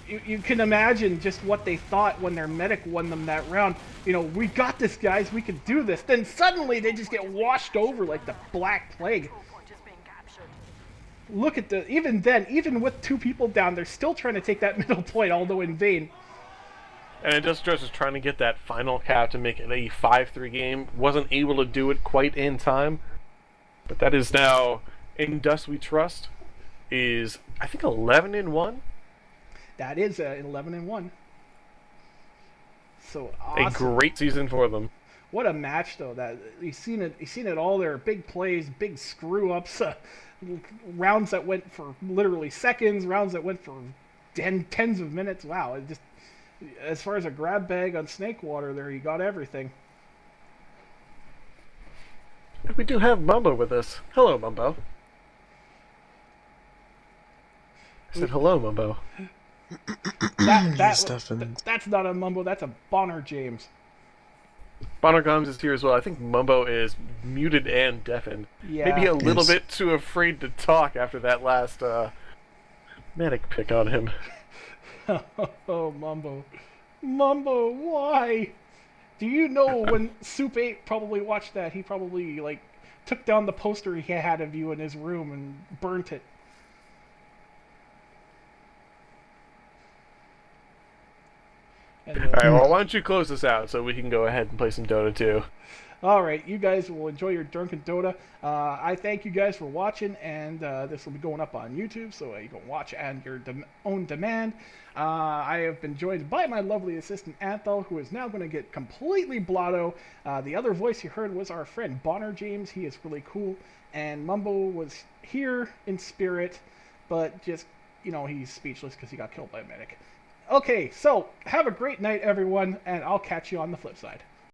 you can imagine just what they thought when their medic won them that round. You know, we got this, guys, we can do this. Then suddenly they just get washed over like the Black Plague. Look at even then, even with 2 people down, they're still trying to take that middle point, although in vain. And Industrious is trying to get that final cap to make it a 5-3 game. Wasn't able to do it quite in time. But that is now Indus We Trust is, I think, 11-1. That is 11-1. So awesome. A great season for them. What a match, though! That you've seen it all. Their big plays, big screw ups, rounds that went for literally seconds, rounds that went for tens of minutes. Wow! It just, as far as a grab bag on Snakewater, there you got everything. We do have Mumbo with us. Hello, Mumbo. I said hello, Mumbo. That's not a Mumbo. That's a Bonner James. Bonner Gomes is here as well. I think Mumbo is muted and deafened. Yeah. Maybe a little bit too afraid to talk after that last medic pick on him. Oh, Mumbo. Mumbo, why? Do you know when Soup 8 probably watched that, he probably, like, took down the poster he had of you in his room and burnt it. Alright, well, why don't you close this out so we can go ahead and play some Dota 2. Alright, you guys will enjoy your drunken Dota. I thank you guys for watching, and this will be going up on YouTube, so you can watch at your own demand. I have been joined by my lovely assistant, Anthel, who is now going to get completely blotto. The other voice you heard was our friend Bonner James. He is really cool. And Mumbo was here in spirit, but just, you know, he's speechless because he got killed by a medic. Okay, so have a great night, everyone, and I'll catch you on the flip side.